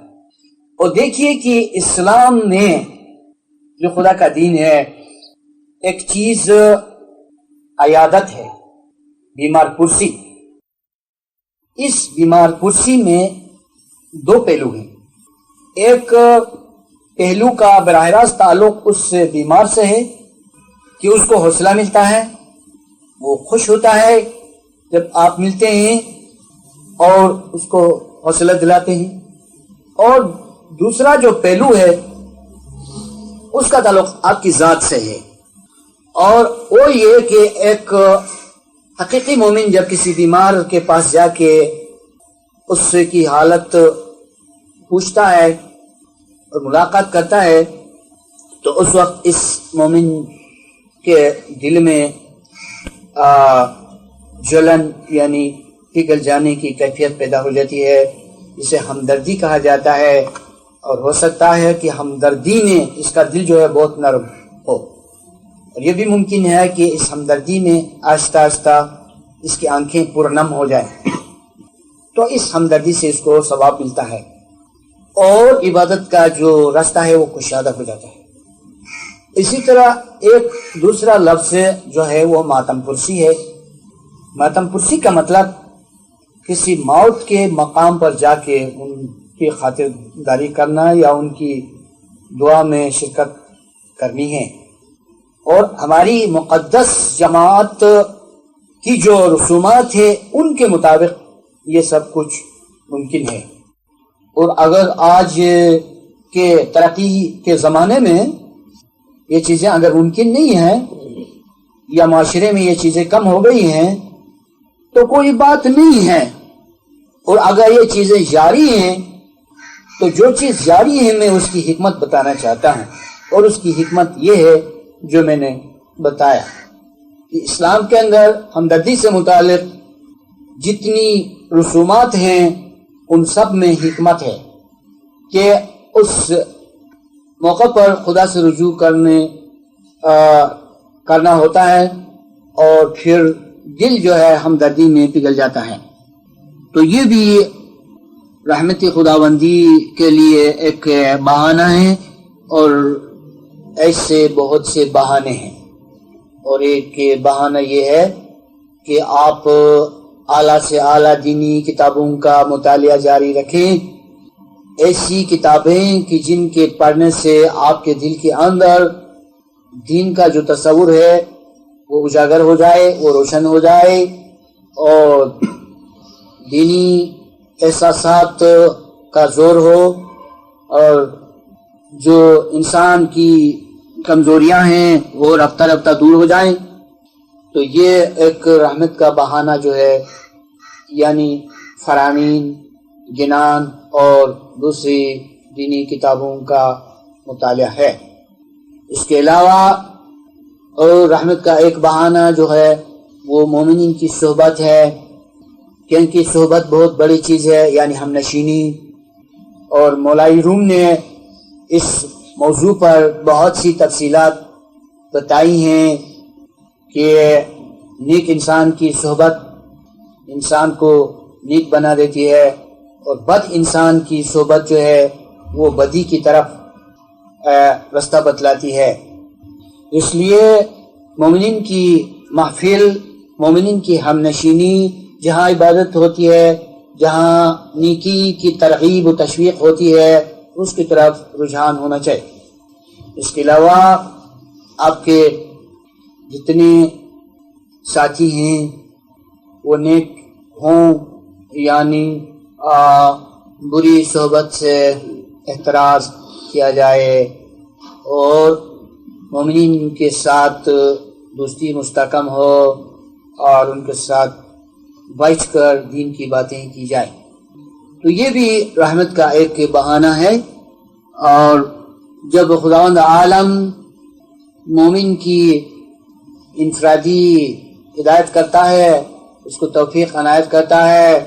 Speaker 1: اور دیکھیے کہ اسلام میں جو خدا کا دین ہے، ایک چیز عیادت ہے، بیمار پرسی۔ اس بیمار پرسی میں دو پہلو ہیں۔ ایک پہلو کا براہ راست تعلق اس بیمار سے ہے کہ اس کو حوصلہ ملتا ہے، وہ خوش ہوتا ہے جب آپ ملتے ہیں اور اس کو حوصلہ دلاتے ہیں۔ اور دوسرا جو پہلو ہے اس کا تعلق آپ کی ذات سے ہے، اور وہ یہ کہ ایک حقیقی مومن جب کسی بیمار کے پاس جا کے اس کی حالت پوچھتا ہے اور ملاقات کرتا ہے، تو اس وقت اس مومن کے دل میں جلن یعنی پگھل جانے کی کیفیت پیدا ہو جاتی ہے، جسے ہمدردی کہا جاتا ہے۔ اور ہو سکتا ہے کہ ہمدردی میں اس کا دل جو ہے بہت نرم ہو، اور یہ بھی ممکن ہے کہ اس ہمدردی میں آہستہ آہستہ اس کی آنکھیں پرنم ہو جائیں، تو اس ہمدردی سے اس کو ثواب ملتا ہے، اور عبادت کا جو راستہ ہے وہ کشادہ ہو جاتا ہے۔ اسی طرح ایک دوسرا لفظ جو ہے وہ ماتم پرسی ہے۔ ماتم پرسی کا مطلب کسی موت کے مقام پر جا کے ان کی خاطرداری کرنا یا ان کی دعا میں شرکت کرنی ہے۔ اور ہماری مقدس جماعت کی جو رسومات ہے ان کے مطابق یہ سب کچھ ممکن ہے۔ اور اگر آج کے ترقی کے زمانے میں یہ چیزیں اگر ممکن نہیں ہیں یا معاشرے میں یہ چیزیں کم ہو گئی ہیں تو کوئی بات نہیں ہے، اور اگر یہ چیزیں جاری ہیں تو جو چیز جاری ہے میں اس کی حکمت بتانا چاہتا ہوں، اور اس کی حکمت یہ ہے جو میں نے بتایا کہ اسلام کے اندر ہمدردی سے متعلق جتنی رسومات ہیں ان سب میں حکمت ہے کہ اس موقع پر خدا سے رجوع کرنا ہوتا ہے، اور پھر دل جو ہے ہمدردی میں پگھل جاتا ہے۔ تو یہ بھی رحمت خداوندی کے لیے ایک بہانہ ہے، اور ایسے بہت سے بہانے ہیں۔ اور ایک بہانہ یہ ہے کہ آپ اعلیٰ سے اعلیٰ دینی کتابوں کا مطالعہ جاری رکھیں، ایسی کتابیں کہ جن کے پڑھنے سے آپ کے دل کے اندر دین کا جو تصور ہے وہ اجاگر ہو جائے، وہ روشن ہو جائے، اور دینی احساسات کا زور ہو، اور جو انسان کی کمزوریاں ہیں وہ رفتہ رفتہ دور ہو جائیں۔ تو یہ ایک رحمت کا بہانہ جو ہے، یعنی فرامین، گنان اور دوسری دینی کتابوں کا مطالعہ ہے۔ اس کے علاوہ اور رحمت کا ایک بہانہ جو ہے وہ مومنین کی صحبت ہے، کیونکہ صحبت بہت بڑی چیز ہے، یعنی ہم نشینی۔ اور مولائی روم نے اس موضوع پر بہت سی تفصیلات بتائی ہیں کہ نیک انسان کی صحبت انسان کو نیک بنا دیتی ہے، اور بد انسان کی صحبت جو ہے وہ بدی کی طرف راستہ بتلاتی ہے۔ اس لیے مومنین کی محفل، مومنین کی ہم نشینی، جہاں عبادت ہوتی ہے، جہاں نیکی کی ترغیب و تشویق ہوتی ہے، اس کی طرف رجحان ہونا چاہیے۔ اس کے علاوہ آپ کے جتنے ساتھی ہیں وہ نیک ہوں، یعنی بری صحبت سے احتراز کیا جائے،
Speaker 2: اور مومنین کے ساتھ دوستی مستحکم ہو اور ان کے ساتھ بیٹھ کر دین کی باتیں کی جائے. تو یہ بھی رحمت کا ایک بہانہ ہے. اور جب خداوند عالم مومن کی انفرادی ہدایت کرتا ہے، اس کو توفیق عنایت کرتا ہے،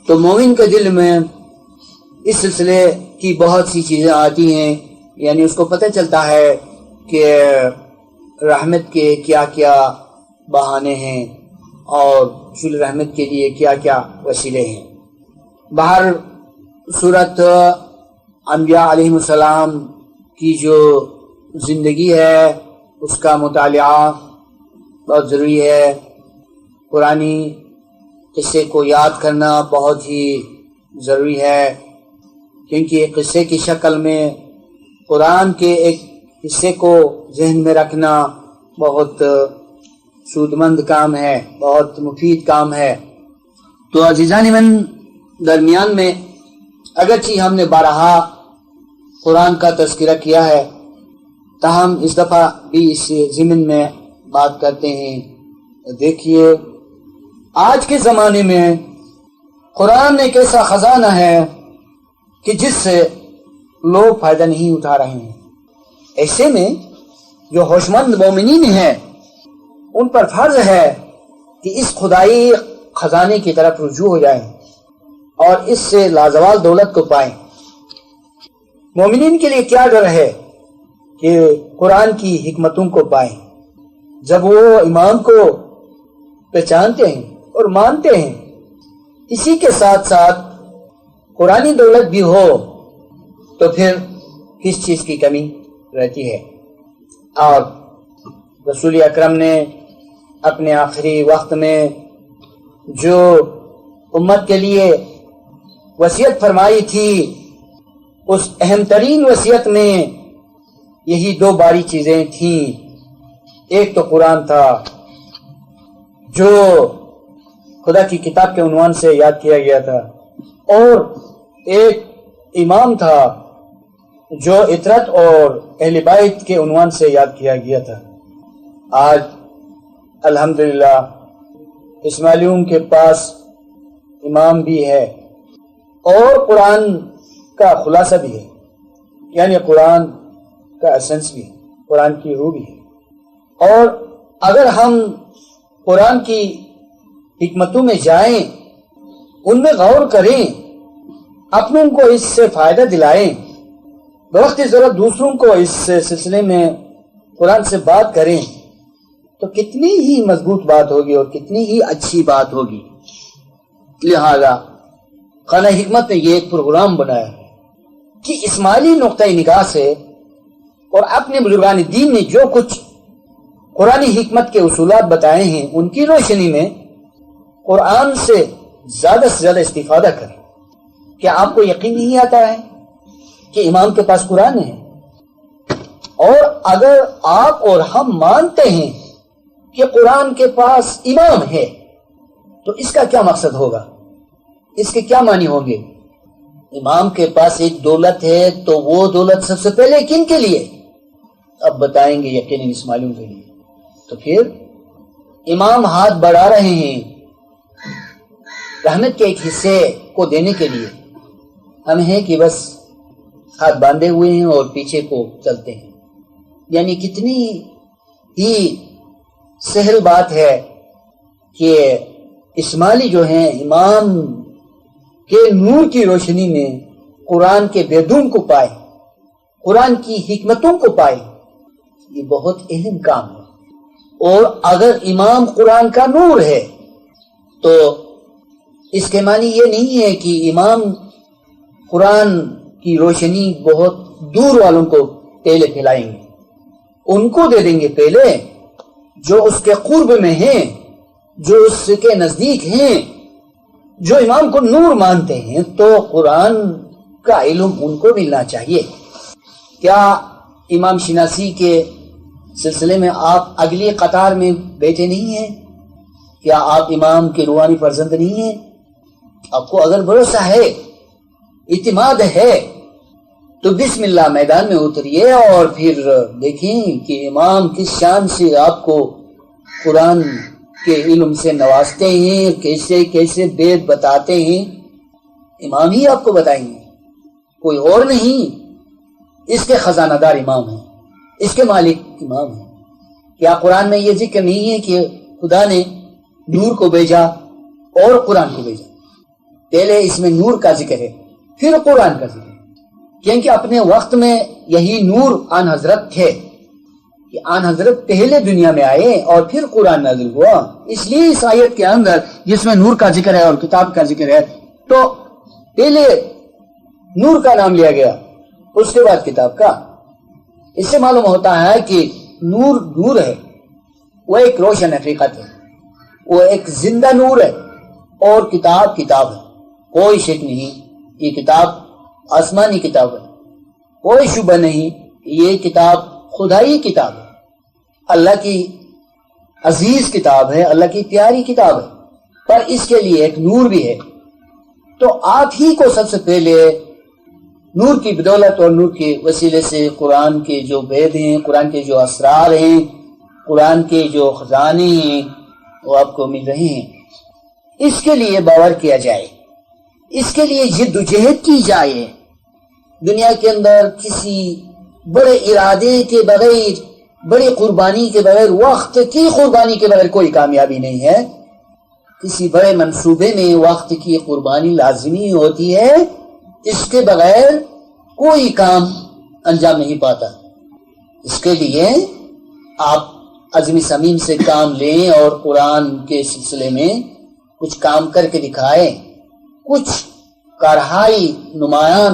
Speaker 2: تو مومن کے دل میں اس سلسلے کی بہت سی چیزیں آتی ہیں. یعنی اس کو پتہ چلتا ہے کہ رحمت کے کیا کیا بہانے ہیں اور حصول رحمت کے لیے کیا کیا وسیلے ہیں. باہر صورت انبیاء علیہ السلام کی جو زندگی ہے اس کا مطالعہ بہت ضروری ہے. قرآنی قصے کو یاد کرنا بہت ہی ضروری ہے، کیونکہ قصے کی شکل میں قرآن کے ایک حصے کو ذہن میں رکھنا بہت سودمند کام ہے، بہت مفید کام ہے. تو عزیزان من، درمیان میں اگرچہ ہم نے بارہا قرآن کا تذکرہ کیا ہے، تاہم اس دفعہ بھی اس ضمن میں بات کرتے ہیں. دیکھیے، آج کے زمانے میں قرآن ایک ایسا خزانہ ہے کہ جس سے لوگ فائدہ نہیں اٹھا رہے ہیں. ایسے میں جو ہوشمند مومنین ہیں ان پر فرض ہے کہ اس خدائی خزانے کی طرف رجوع ہو جائیں اور اس سے لازوال دولت کو پائیں. مومنین کے لیے کیا ڈر ہے کہ قرآن کی حکمتوں کو پائیں. جب وہ امام کو پہچانتے ہیں اور مانتے ہیں، اسی کے ساتھ ساتھ قرآنی دولت بھی ہو، تو پھر کس چیز کی کمی رہتی ہے. اور رسول اکرم نے اپنے آخری وقت میں جو امت کے لیے وصیت فرمائی تھی، اس اہم ترین وصیت میں یہی دو باری چیزیں تھیں. ایک تو قرآن تھا جو خدا کی کتاب کے عنوان سے یاد کیا گیا تھا، اور ایک امام تھا جو عطرت اور اہل بیت کے عنوان سے یاد کیا گیا تھا. آج الحمدللہ اسماعیلیوں کے پاس امام بھی ہے اور قرآن کا خلاصہ بھی ہے، یعنی قرآن کا ایسنس بھی ہے، قرآن کی روح بھی ہے. اور اگر ہم قرآن کی حکمتوں میں جائیں، ان میں غور کریں، اپنوں کو اس سے فائدہ دلائیں، بوقت ضرورت دوسروں کو اس سلسلے میں قرآن سے بات کریں، تو کتنی ہی مضبوط بات ہوگی اور کتنی ہی اچھی بات ہوگی. لہذا خانہ حکمت نے یہ ایک پروگرام بنایا کہ اسماعیلی نقطۂ نگاہ سے اور اپنے بزرگان دین نے جو کچھ قرآنی حکمت کے اصولات بتائے ہیں، ان کی روشنی میں قرآن سے زیادہ استفادہ کریں. کیا آپ کو یقین نہیں آتا ہے کہ امام کے پاس قرآن ہے؟ اور اگر آپ اور ہم مانتے ہیں کہ قرآن کے پاس امام ہے، تو اس کا کیا مقصد ہوگا؟ اس کے کیا معنی ہوں گے؟ امام کے پاس ایک دولت ہے، تو وہ دولت سب سے پہلے کن کے لیے؟ اب بتائیں گے یقیناً اسماعیلیوں کے لیے. تو پھر امام ہاتھ بڑھا رہے ہیں رحمت کے ایک حصے کو دینے کے لیے. ہم ہیں کہ بس ہاتھ باندھے ہوئے ہیں اور پیچھے کو چلتے ہیں. یعنی کتنی ہی سہل بات ہے کہ اسماعیلی جو ہیں امام کے نور کی روشنی میں قرآن کے بیدوم کو پائے، قرآن کی حکمتوں کو پائے. یہ بہت اہم کام ہے. اور اگر امام قرآن کا نور ہے تو اس کے معنی یہ نہیں ہے کہ امام قرآن کی روشنی بہت دور والوں کو پہلے پھیلائیں گے. ان کو دے دیں گے پہلے جو اس کے قرب میں ہیں، جو اس کے نزدیک ہیں، جو امام کو نور مانتے ہیں. تو قرآن کا علم ان کو ملنا چاہیے. کیا امام شناسی کے سلسلے میں آپ اگلی قطار میں بیٹھے نہیں ہیں؟ کیا آپ امام کے روحانی فرزند نہیں ہیں؟ آپ کو اگر بھروسہ ہے، اعتماد ہے تو بسم اللہ میدان میں اتریے اور پھر دیکھیں کہ امام کس شان سے آپ کو قرآن کے علم سے نوازتے ہیں، کیسے کیسے بید بتاتے ہیں، امام ہی آپ کو بتائیں گے، کوئی اور نہیں۔ اس کے خزانہ دار امام ہیں، اس کے مالک امام ہیں۔ کیا قرآن میں یہ ذکر نہیں ہے کہ خدا نے نور کو بھیجا اور قرآن کو بھیجا؟ پہلے اس میں نور کا ذکر ہے، پھر قرآن کا ذکر ہے، کیونکہ اپنے وقت میں یہی نور آن حضرت تھے کہ آن حضرت پہلے دنیا میں آئے اور پھر قرآن نازل ہوا۔ اس لیے اس آیت کے اندر جس میں نور کا ذکر ہے اور کتاب کا ذکر ہے، تو پہلے نور کا نام لیا گیا، اس کے بعد کتاب کا۔ اس سے معلوم ہوتا ہے کہ نور نور ہے، وہ ایک روشن حقیقت ہے، وہ ایک زندہ نور ہے، اور کتاب کتاب ہے، کوئی شک نہیں یہ کتاب آسمانی کتاب ہے، کوئی شبہ نہیں یہ کتاب خدائی کتاب ہے، اللہ کی عزیز کتاب ہے، اللہ کی پیاری کتاب ہے، پر اس کے لیے ایک نور بھی ہے۔ تو آپ ہی کو سب سے پہلے نور کی بدولت اور نور کے وسیلے سے قرآن کے جو بید ہیں، قرآن کے جو اسرار ہیں، قرآن کے جو خزانے ہیں، وہ آپ کو مل رہے ہیں۔ اس کے لیے باور کیا جائے، اس کے لیے جد و جہد کی جائے۔ دنیا کے اندر کسی بڑے ارادے کے بغیر، بڑی قربانی کے بغیر، وقت کی قربانی کے بغیر کوئی کامیابی نہیں ہے۔ کسی بڑے منصوبے میں وقت کی قربانی لازمی ہوتی ہے، اس کے بغیر کوئی کام انجام نہیں پاتا۔ اس کے لیے آپ عزم صمیم سے کام لیں اور قرآن کے سلسلے میں کچھ کام کر کے دکھائے، کچھ کارہائی نمایاں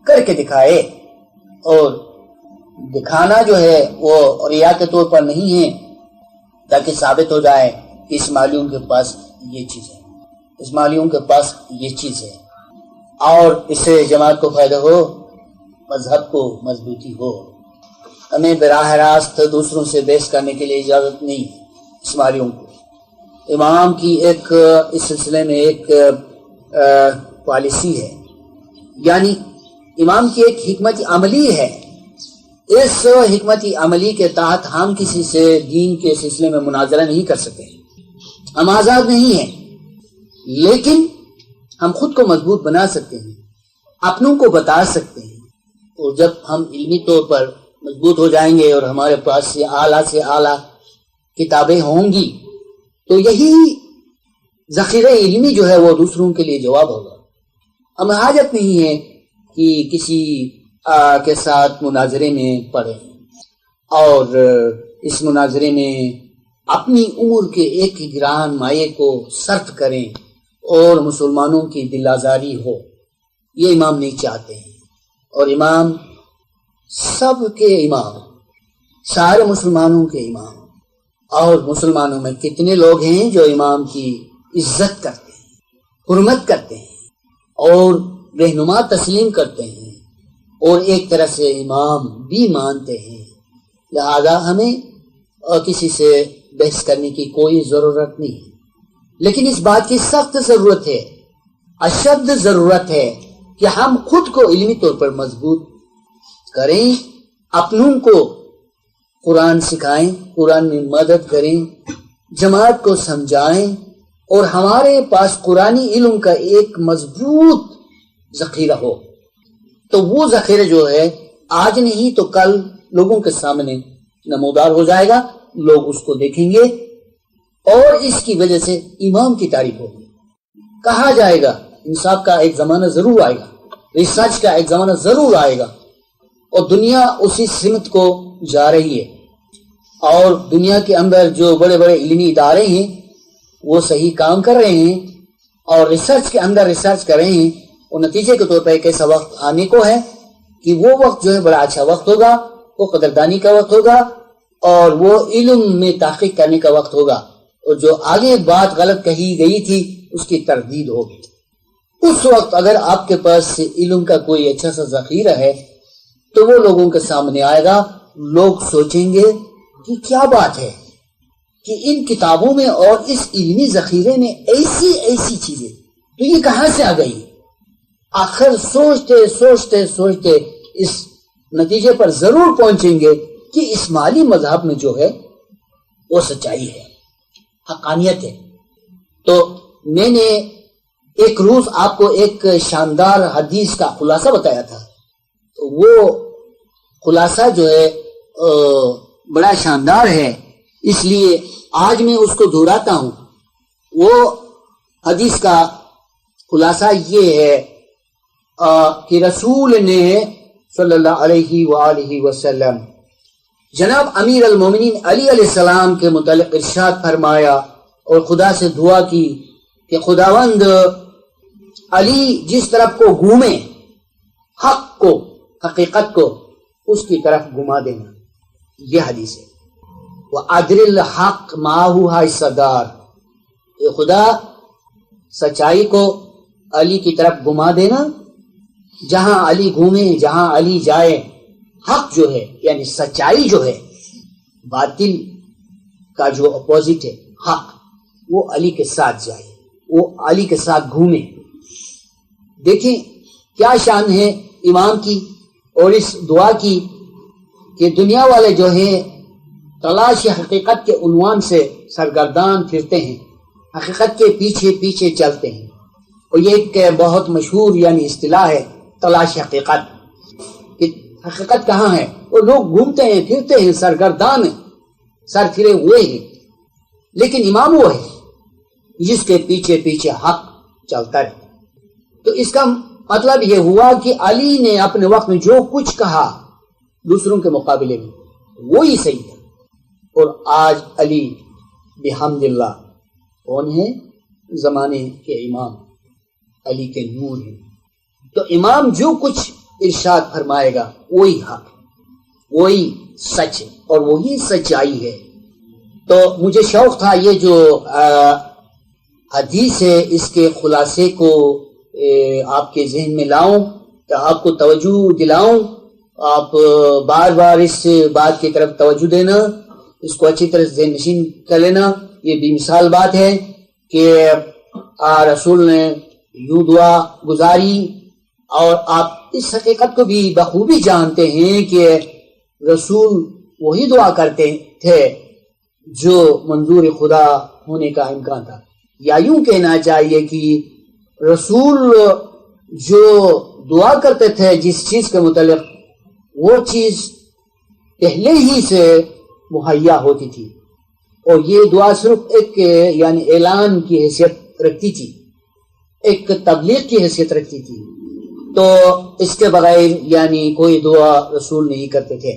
Speaker 2: کر کے دکھائے، اور دکھانا جو ہے وہ ریا کے طور پر نہیں ہے، تاکہ ثابت ہو جائے کہ اسماعیلیوں کے پاس یہ چیز ہے، اسماعیلیوں کے پاس یہ چیز ہے، اور اس سے جماعت کو فائدہ ہو، مذہب کو مضبوطی ہو۔ ہمیں براہ راست دوسروں سے بحث کرنے کے لیے اجازت نہیں ہے۔ اسماعیلیوں کو امام کی ایک اس سلسلے میں ایک پالیسی ہے، یعنی امام کی ایک حکمت عملی ہے۔ اس حکمت عملی کے تحت ہم کسی سے دین کے سلسلے میں مناظرہ نہیں کر سکتے، ہم آزاد نہیں ہیں، لیکن ہم خود کو مضبوط بنا سکتے ہیں، اپنوں کو بتا سکتے ہیں، اور جب ہم علمی طور پر مضبوط ہو جائیں گے اور ہمارے پاس سے اعلیٰ کتابیں ہوں گی، تو یہی ذخیرہ علمی جو ہے وہ دوسروں کے لیے جواب ہوگا۔ ہمیں حاجت نہیں ہے کہ کسی کے ساتھ مناظرے میں پڑھیں اور اس مناظرے میں اپنی عمر کے ایک گران مائع کو صرف کریں اور مسلمانوں کی دل آزاری ہو، یہ امام نہیں چاہتے ہیں۔ اور امام سب کے امام، سارے مسلمانوں کے امام، اور مسلمانوں میں کتنے لوگ ہیں جو امام کی عزت کرتے ہیں، حرمت کرتے ہیں اور رہنما تسلیم کرتے ہیں، اور ایک طرح سے امام بھی مانتے ہیں۔ لہذا ہمیں کسی سے بحث کرنے کی کوئی ضرورت نہیں ہے، لیکن اس بات کی سخت ضرورت ہے، اشد ضرورت ہے کہ ہم خود کو علمی طور پر مضبوط کریں، اپنوں کو قرآن سکھائیں، قرآن میں مدد کریں، جماعت کو سمجھائیں، اور ہمارے پاس قرآنی علم کا ایک مضبوط ذخیرہ ہو۔ تو وہ ذخیرہ جو ہے آج نہیں تو کل لوگوں کے سامنے نمودار ہو جائے گا، لوگ اس کو دیکھیں گے، اور اس کی وجہ سے امام کی تعریف ہوگی۔ کہا جائے گا انصاف کا ایک زمانہ ضرور آئے گا، ریسرچ کا ایک زمانہ ضرور آئے گا، اور دنیا اسی سمت کو جا رہی ہے، اور دنیا کے اندر جو بڑے بڑے علمی ادارے ہیں وہ صحیح کام کر رہے ہیں، اور ریسرچ کے اندر ریسرچ کر رہے ہیں، اور نتیجے کے طور پر ایک ایسا وقت آنے کو ہے کہ وہ وقت جو ہے بڑا اچھا وقت ہوگا، وہ قدردانی کا وقت ہوگا، اور وہ علم میں تحقیق کرنے کا وقت ہوگا، اور جو آگے بات غلط کہی گئی تھی اس کی تردید ہوگی۔ اس وقت اگر آپ کے پاس علم کا کوئی اچھا سا ذخیرہ ہے تو وہ لوگوں کے سامنے آئے گا، لوگ سوچیں گے کہ کیا بات ہے کہ ان کتابوں میں اور اس علمی ذخیرے میں ایسی چیزیں تو یہ کہاں سے آ گئی؟ آخر سوچتے اس نتیجے پر ضرور پہنچیں گے کہ اسماعیلی مذہب میں جو ہے وہ سچائی ہے، حقانیت ہے۔ تو میں نے ایک روز آپ کو ایک شاندار حدیث کا خلاصہ بتایا تھا، تو وہ خلاصہ جو ہے بڑا شاندار ہے، اس لیے آج میں اس کو دہراتا ہوں۔ وہ حدیث کا خلاصہ یہ ہے کہ رسول نے صلی اللہ علیہ وآلہ وسلم جناب امیر المومنین علی علیہ السلام کے متعلق ارشاد فرمایا اور خدا سے دعا کی کہ خداوند علی جس طرف کو گھومے، حق کو، حقیقت کو اس کی طرف گھما دینا۔ یہ حدیث ہے، وَأَدْرِ الْحَقْ مَاهُ حَيْثَدَارَ، کہ خدا سچائی کو علی کی طرف گھما دینا، جہاں علی گھومے، جہاں علی جائے۔ حق جو ہے یعنی سچائی جو ہے، باطل کا جو اپوزٹ ہے حق، وہ علی کے ساتھ جائے، وہ علی کے ساتھ گھومے۔ دیکھیں کیا شان ہے امام کی اور اس دعا کی کہ دنیا والے جو ہیں تلاش حقیقت کے عنوان سے سرگردان پھرتے ہیں، حقیقت کے پیچھے پیچھے چلتے ہیں، اور یہ ایک بہت مشہور یعنی اصطلاح ہے تلاش حقیقت، کہ حقیقت کہاں ہے۔ وہ لوگ گھومتے ہیں، پھرتے ہیں، سرگردان ہیں، سر پھرے ہوئے ہیں، لیکن امام وہ ہے جس کے پیچھے پیچھے حق چلتا ہے۔ تو اس کا مطلب یہ ہوا کہ علی نے اپنے وقت میں جو کچھ کہا دوسروں کے مقابلے میں وہی صحیح تھا، اور آج علی بحمد اللہ کون ہے؟ زمانے کے امام، علی کے نور ہیں۔ تو امام جو کچھ ارشاد فرمائے گا وہی حق، وہی سچ ہے اور وہی سچائی ہے۔ تو مجھے شوق تھا یہ جو حدیث ہے اس کے خلاصے کو آپ کے ذہن میں لاؤں، آپ کو توجہ دلاؤں، آپ بار بار اس بات کی طرف توجہ دینا، اس کو اچھی طرح ذہن نشین کر لینا۔ یہ بھی مثال بات ہے کہ رسول نے یوں دعا گزاری، اور آپ اس حقیقت کو بھی بخوبی جانتے ہیں کہ رسول وہی دعا کرتے تھے جو منظور خدا ہونے کا امکان تھا، یا یوں کہنا چاہیے کہ رسول جو دعا کرتے تھے جس چیز کے متعلق، وہ چیز پہلے ہی سے مہیا ہوتی تھی، اور یہ دعا صرف ایک یعنی اعلان کی حیثیت رکھتی تھی، ایک تبلیغ کی حیثیت رکھتی تھی، تو اس کے بغیر یعنی کوئی دعا رسول نہیں کرتے تھے۔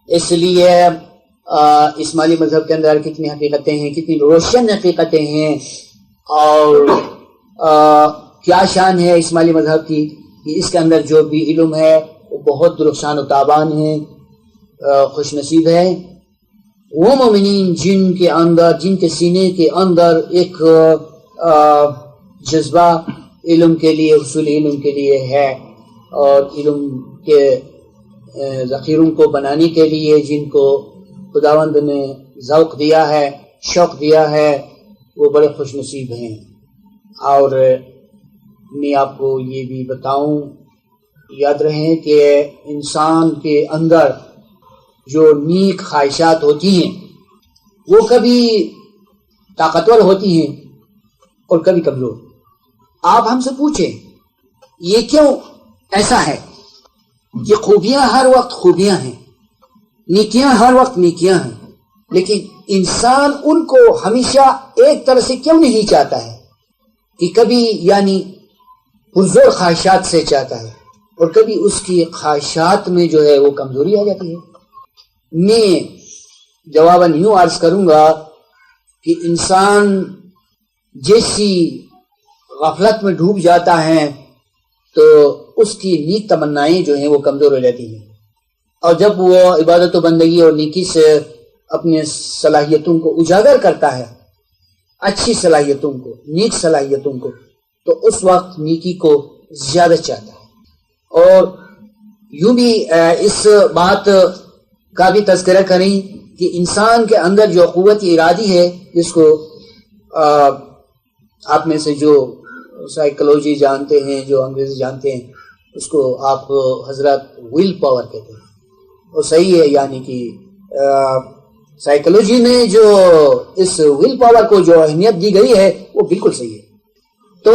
Speaker 2: اس لیے اسماعیلی مذہب کے اندر کتنی حقیقتیں ہیں، کتنی روشن حقیقتیں ہیں، اور کیا شان ہے اسماعیلی مذہب کی کہ اس کے اندر جو بھی علم ہے وہ بہت درخشان و تابان ہے۔ خوش نصیب ہے وہ مومنین جن کے اندر، جن کے سینے کے اندر ایک جذبہ علم کے لیے، حصول علم کے لیے ہے، اور علم کے ذخیروں کو بنانے کے لیے جن کو خداوند نے ذوق دیا ہے، شوق دیا ہے، وہ بڑے خوش نصیب ہیں۔ اور میں آپ کو یہ بھی بتاؤں، یاد رہیں کہ انسان کے اندر جو نیک خواہشات ہوتی ہیں وہ کبھی طاقتور ہوتی ہیں اور کبھی کمزور۔ آپ ہم سے پوچھیں یہ کیوں ایسا ہے؟ یہ خوبیاں ہر وقت خوبیاں ہیں، نیکیاں ہر وقت نیکیاں ہیں، لیکن انسان ان کو ہمیشہ ایک طرح سے کیوں نہیں چاہتا ہے کہ کبھی یعنی پرزور خواہشات سے چاہتا ہے، اور کبھی اس کی خواہشات میں جو ہے وہ کمزوری آ جاتی ہے۔ میں جواباً یوں عرض کروں گا کہ انسان جیسی غفلت میں ڈوب جاتا ہے تو اس کی نیک تمنائیں جو ہیں وہ کمزور ہو جاتی ہیں، اور جب وہ عبادت و بندگی اور نیکی سے اپنے صلاحیتوں کو اجاگر کرتا ہے، اچھی صلاحیتوں کو، نیک صلاحیتوں کو، تو اس وقت نیکی کو زیادہ چاہتا ہے۔ اور یوں بھی اس بات کا بھی تذکرہ کریں کہ انسان کے اندر جو قوت ارادی ہے، جس کو آپ میں سے جو سائیکولوجی جانتے ہیں، جو انگریزی جانتے ہیں، اس کو آپ حضرات
Speaker 3: ول پاور کہتے ہیں. وہ صحیح ہے، یعنی کہ سائیکولوجی میں جو اس ول پاور کو جو اہمیت دی گئی ہے وہ بالکل صحیح ہے. تو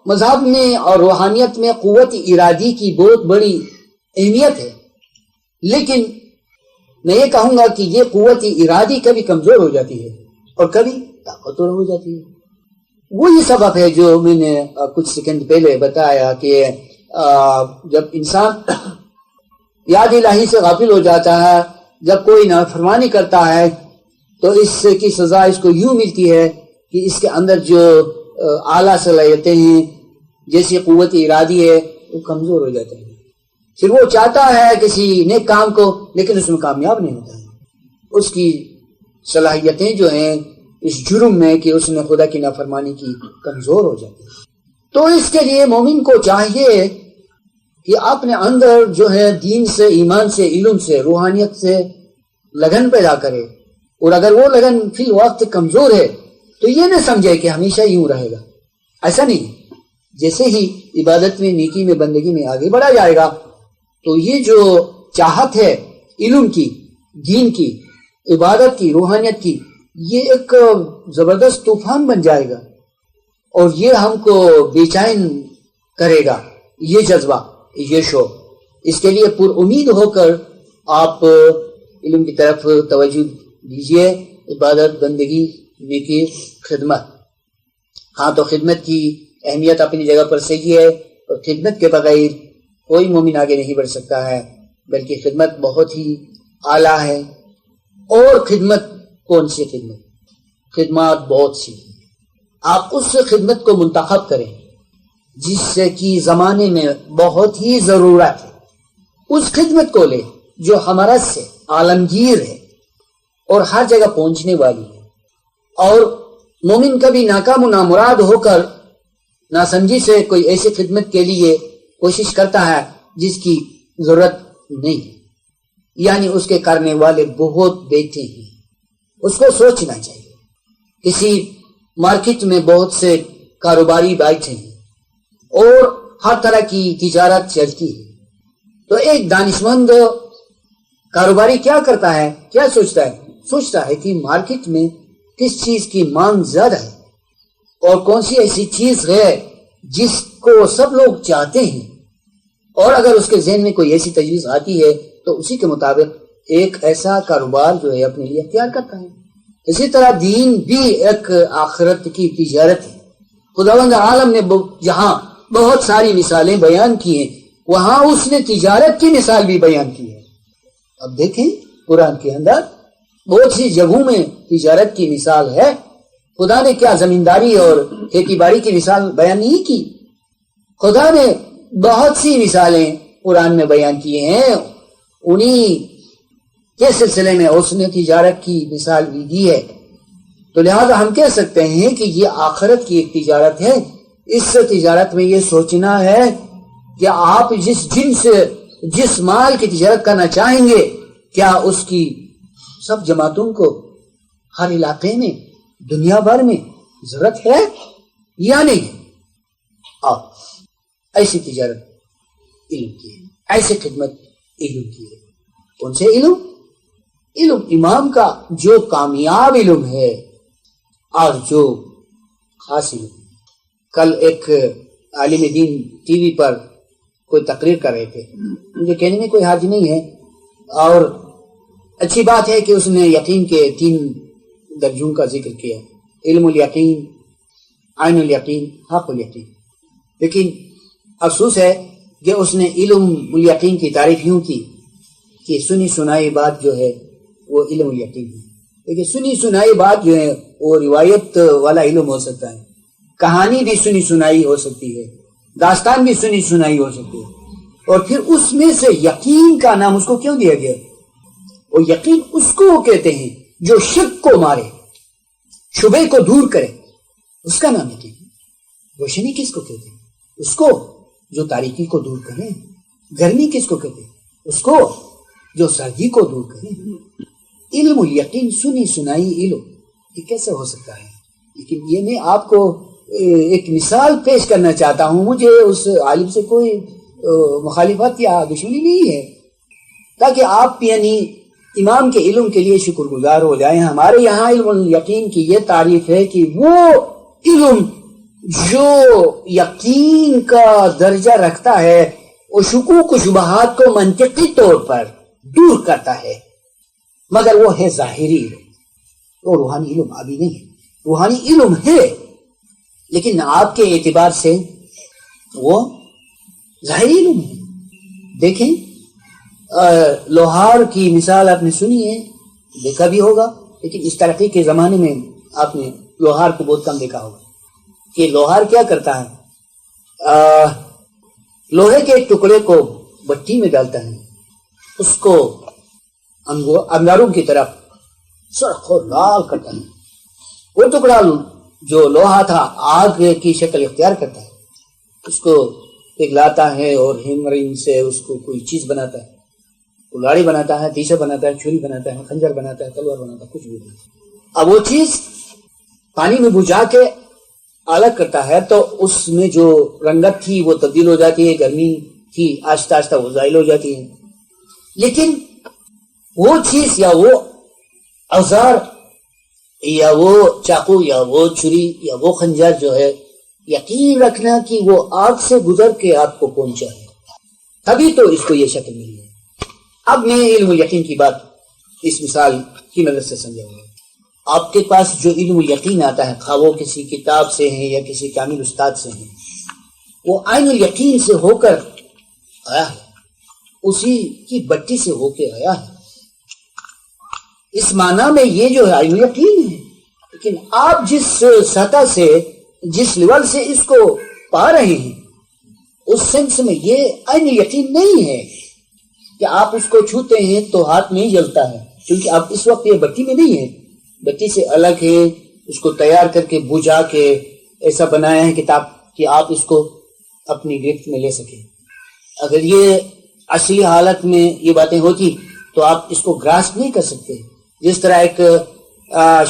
Speaker 3: مذہب میں اور روحانیت میں قوت ارادی کی بہت بڑی اہمیت ہے، لیکن میں یہ کہوں گا کہ یہ قوت ارادی کبھی کمزور ہو جاتی ہے اور کبھی طاقتور ہو جاتی ہے. وہی سبب ہے جو میں نے کچھ سیکنڈ پہلے بتایا کہ جب انسان یاد الہی سے غافل ہو جاتا ہے، جب کوئی نافرمانی کرتا ہے تو اس کی سزا اس کو یوں ملتی ہے کہ اس کے اندر جو اعلیٰ صلاحیتیں ہیں جیسی قوت ارادی ہے وہ کمزور ہو جاتا ہے. پھر وہ چاہتا ہے کسی نیک کام کو لیکن اس میں کامیاب نہیں ہوتا ہے. اس کی صلاحیتیں جو ہیں اس جرم میں کہ اس نے خدا کی نافرمانی کی کمزور ہو جاتی ہے. تو اس کے لیے مومن کو چاہیے کہ اپنے اندر جو ہے دین سے، ایمان سے، علم سے، روحانیت سے لگن پیدا کرے. اور اگر وہ لگن فی الوقت کمزور ہے تو یہ نہ سمجھے کہ ہمیشہ یوں رہے گا. ایسا نہیں. جیسے ہی عبادت میں، نیکی میں، بندگی میں آگے بڑھا جائے گا تو یہ جو چاہت ہے علم کی، دین کی، عبادت کی، روحانیت کی، یہ ایک زبردست طوفان بن جائے گا اور یہ ہم کو بے چین کرے گا. یہ جذبہ، یہ شوق، اس کے لیے پر امید ہو کر آپ علم کی طرف توجہ دیجئے. عبادت، بندگی، نیکی، خدمت. ہاں تو خدمت کی اہمیت اپنی جگہ پر صحیح ہے اور خدمت کے بغیر کوئی مومن آگے نہیں بڑھ سکتا ہے، بلکہ خدمت بہت ہی اعلیٰ ہے. اور خدمت کون سی خدمت؟ خدمات بہت سی. آپ اس خدمت کو منتخب کریں جس سے کی زمانے میں بہت ہی ضرورت ہے. اس خدمت کو لیں جو ہمارا سے عالمگیر ہے اور ہر جگہ پہنچنے والی ہے. اور مومن کبھی ناکام و نامراد ہو کر ناسمجھی سے کوئی ایسی خدمت کے لیے کوشش کرتا ہے جس کی ضرورت نہیں ہے، یعنی اس کے کرنے والے بہت بیٹھے ہیں. اس کو سوچنا چاہیے. کسی مارکیٹ میں بہت سے کاروباری بیٹھے ہیں اور ہر طرح کی تجارت چلتی ہے. تو ایک دانشمند کاروباری کیا کرتا ہے، کیا سوچتا ہے کہ مارکیٹ میں کس چیز کی مانگ زیادہ ہے اور کون سی ایسی چیز ہے جس کو سب لوگ چاہتے ہیں. اور اگر اس کے ذہن میں کوئی ایسی تجویز آتی ہے تو اسی کے مطابق ایک ایسا کاروبار جو ہے اپنے لیے اختیار کرتا ہے. اسی طرح دین بھی ایک آخرت کی تجارت ہے. خداوند عالم نے جہاں بہت ساری مثالیں بیان کی ہیں وہاں اس نے تجارت کی مثال بھی بیان کی ہے. اب دیکھیں قرآن کے اندر بہت سی جگہوں میں تجارت کی مثال ہے. خدا نے کیا زمینداری اور کھیتی باڑی کی مثال بیان نہیں کی؟ خدا نے بہت سی مثالیں قرآن میں بیان کی ہیں. انہی کے سلسلے میں اس نے تجارت کی مثال بھی دی ہے. تو لہذا ہم کہہ سکتے ہیں کہ یہ آخرت کی ایک تجارت ہے. اس تجارت میں یہ سوچنا ہے کہ آپ جس مال کی تجارت کرنا چاہیں گے کیا اس کی سب جماعتوں کو ہر علاقے میں، دنیا بھر میں ضرورت ہے یا نہیں؟ آپ ایسی تجارت علم کی ہے، ایسی خدمت علم کی ہے. کون سے علم؟ علم امام کا جو کامیاب علم ہے اور جو خاص علم. کل ایک عالم دین ٹی وی پر کوئی تقریر کر رہے تھے. مجھے کہنے میں کوئی حرج نہیں ہے اور اچھی بات ہے کہ اس نے یقین کے 3 درجوں کا ذکر کیا: علم الیقین، عین الیقین، حق الیقین. لیکن افسوس ہے کہ اس نے علم الیقین کی تعریف یوں کی کہ سنی سنائی بات جو ہے وہ علم الیقین ہے. لیکن سنی سنائی بات جو ہے وہ روایت والا علم ہو سکتا ہے، کہانی بھی سنی سنائی ہو سکتی ہے، داستان بھی سنی سنائی ہو سکتی ہے. اور پھر اس میں سے یقین کا نام اس کو کیوں دیا گیا؟ وہ یقین اس کو کہتے ہیں جو شک کو مارے، شبہ کو دور کرے، اس کا نام یقین. روشنی کس کو کہتے ہیں؟ اس کو جو تاریکی کو دور کرے. گرمی کس کو کہتے ہیں؟ اس کو جو سردی کو دور کرے. علم الیقین، سنی سنائی علم، یہ کیسے ہو سکتا ہے؟ لیکن یہ میں آپ کو ایک مثال پیش کرنا چاہتا ہوں. مجھے اس عالم سے کوئی مخالفت یا دشمنی نہیں ہے، تاکہ آپ یعنی امام کے علم کے لیے شکر گزار ہو جائیں۔ ہمارے یہاں علم الیقین کی یہ تعریف ہے کہ وہ علم جو یقین کا درجہ رکھتا ہے وہ شکوک و شبہات کو منطقی طور پر دور کرتا ہے، مگر وہ ہے ظاہری علم، وہ روحانی علم ابھی نہیں ہے۔ روحانی علم ہے لیکن آپ کے اعتبار سے وہ ظاہری علم ہے۔ دیکھیں لوہار کی مثال آپ نے سنی ہے، دیکھا بھی ہوگا، لیکن اس ترقی کے زمانے میں آپ نے لوہار کو بہت کم دیکھا ہوگا کہ لوہار کیا کرتا ہے، لوہے کے ایک ٹکڑے کو بٹی میں ڈالتا ہے، اس کو انگاروں کی طرف سرخ اور لال کرتا ہے، وہ ٹکڑا جو لوہا تھا آگ کی شکل اختیار کرتا ہے، اس کو پگھلاتا ہے اور ہیمرنگ سے اس کو کوئی چیز بناتا ہے، کلاڑی بناتا ہے، تیسا بناتا ہے، چھری بناتا ہے، خنجر بناتا ہے، تلوار بناتا ہے، کچھ بھی بناتا ہے۔ اب وہ چیز پانی میں بجھا کے الگ کرتا ہے تو اس میں جو رنگت تھی وہ تبدیل ہو جاتی ہے، گرمی تھی آہستہ آہستہ وہ زائل ہو جاتی ہے۔ لیکن وہ چیز یا وہ اوزار یا وہ چاقو یا وہ چھری یا وہ خنجر جو ہے، یقین رکھنا کہ وہ آگ سے گزر کے آپ کو پہنچا ہے، تبھی تو اس کو یہ شکل ملی ہے۔ اب میں علم الیقین کی بات اس مثال کی مدد سے سمجھاؤں گا۔ آپ کے پاس جو علم الیقین آتا ہے، خواہ وہ کسی کتاب سے ہیں یا کسی کامل استاد سے ہیں، وہ عین الیقین سے ہو کر آیا ہے، اسی کی بٹی سے ہو کے آیا ہے۔ اس معنی میں یہ جو ہے عین الیقین ہے، لیکن آپ جس سطح سے جس لیول سے اس کو پا رہے ہیں اس سینس میں یہ عین یقین نہیں ہے کہ آپ اس کو چھوتے ہیں تو ہاتھ نہیں جلتا ہے، کیونکہ آپ اس وقت یہ بٹی میں نہیں ہے، بٹی سے الگ ہے، اس کو تیار کر کے بجھا کے ایسا بنایا ہے کہ آپ اس کو اپنی گرفت میں لے سکیں۔ اگر یہ اصلی حالت میں یہ باتیں ہوتی تو آپ اس کو گراسپ نہیں کر سکتے۔ جس طرح ایک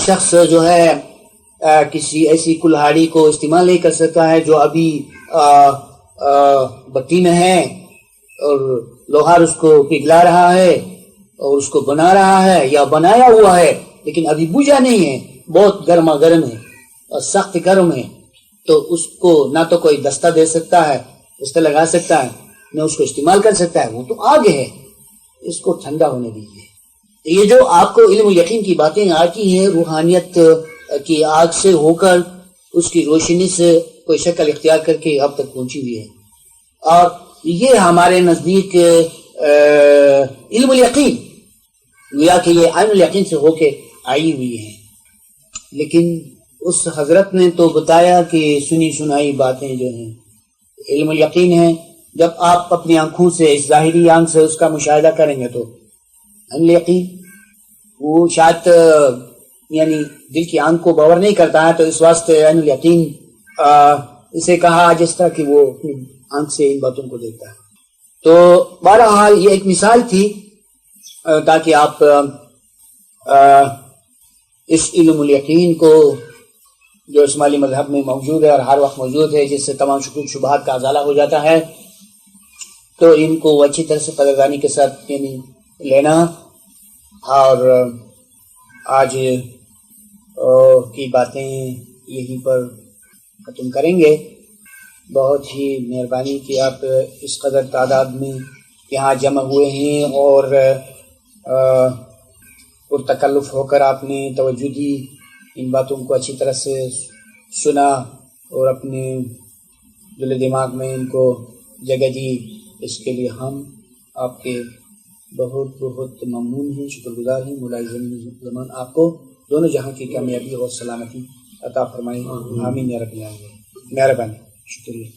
Speaker 3: شخص جو ہے کسی ایسی کلہاڑی کو استعمال نہیں کر سکتا ہے جو ابھی بٹی میں ہے اور لوہار اس کو پگھلا رہا ہے اور اس کو بنا رہا ہے یا بنایا ہوا ہے لیکن ابھی بوجھا نہیں ہے، بہت گرما گرم ہے اور سخت گرم ہے، تو اس کو نہ تو کوئی دستہ دے سکتا ہے، دستہ لگا سکتا ہے، نہ اس کو استعمال کر سکتا ہے، وہ تو آگ ہے، اس کو ٹھنڈا ہونے دیجیے۔ یہ جو آپ کو علم و یقین کی باتیں آتی ہیں روحانیت کی آگ سے ہو کر اس کی روشنی سے کوئی شکل اختیار کر کے اب تک پہنچی ہوئی ہے، اور یہ ہمارے نزدیک علم الیقین گویا کہ یہ عین الیقین سے ہو کے آئی ہوئی ہے۔ لیکن اس حضرت نے تو بتایا کہ سنی سنائی باتیں جو ہیں علم الیقین ہے، جب آپ اپنی آنکھوں سے اس ظاہری آنکھ سے اس کا مشاہدہ کریں گے تو عین الیقین، وہ شاید یعنی دل کی آنکھ کو باور نہیں کرتا ہے، تو اس واسطے عین الیقین اسے کہا جس طرح کہ وہ اپنی آنکھ سے ان باتوں کو دیکھتا ہے۔ تو بہرحال یہ ایک مثال تھی تاکہ آپ اس علم الیقین کو جو اسماعیلی مذہب میں موجود ہے اور ہر وقت موجود ہے، جس سے تمام شکوک شبہات کا ازالہ ہو جاتا ہے، تو ان کو اچھی طرح سے قدردانی کے ساتھ یعنی لینا۔ اور آج کی باتیں یہیں پر ختم کریں گے۔ بہت ہی مہربانی کہ آپ اس قدر تعداد میں یہاں جمع ہوئے ہیں اور پرتکلف ہو کر آپ نے توجہ دی، ان باتوں کو اچھی طرح سے سنا اور اپنے دل دماغ میں ان کو جگہ دی۔ اس کے لیے ہم آپ کے بہت بہت ممنون ہیں، شکر گزار ہیں۔ مولا زمان آپ کو دونوں جہاں کی کامیابی اور سلامتی عطا فرمائے، آمین یا رب العالمین۔ مہربانی، شکریہ۔